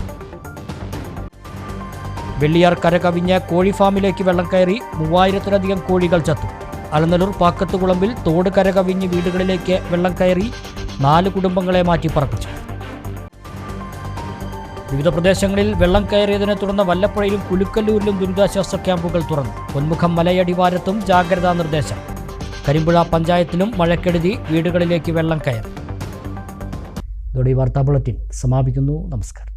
വെള്ളിയാർ കരകവിഞ്ഞ് കോഴി ഫാമിലേക്ക് വെള്ളം കയറി. 3000-ലധികം കോഴികൾ ചത്തു. അലനല്ലൂർ പാക്കത്തുകുളമ്പിൽ തോട് കരകവിഞ്ഞ് വീടുകളിലേക്ക് വെള്ളം കയറി. 4 കുടുംബങ്ങളെ മാറ്റിപ്പാർപ്പിച്ചു. വിവിധ പ്രദേശങ്ങളിൽ വെള്ളം കയറിയതിനെ തുടർന്ന് വല്ലപ്പുഴയിലും കുലുക്കല്ലൂരിലും ദുരിതാശ്വാസ ക്യാമ്പുകൾ തുറന്നു. പൊന്മുഖം മലയടിവാരത്തും ജാഗ്രതാ നിർദ്ദേശം. കരിമ്പുഴ പഞ്ചായത്തിലും മഴക്കെടുതി. വീടുകളിലേക്ക് വെള്ളം കയറി. ഇതോടെ ഈ വാർത്താ ബുള്ളറ്റിൻ സമാപിക്കുന്നു. നമസ്കാരം.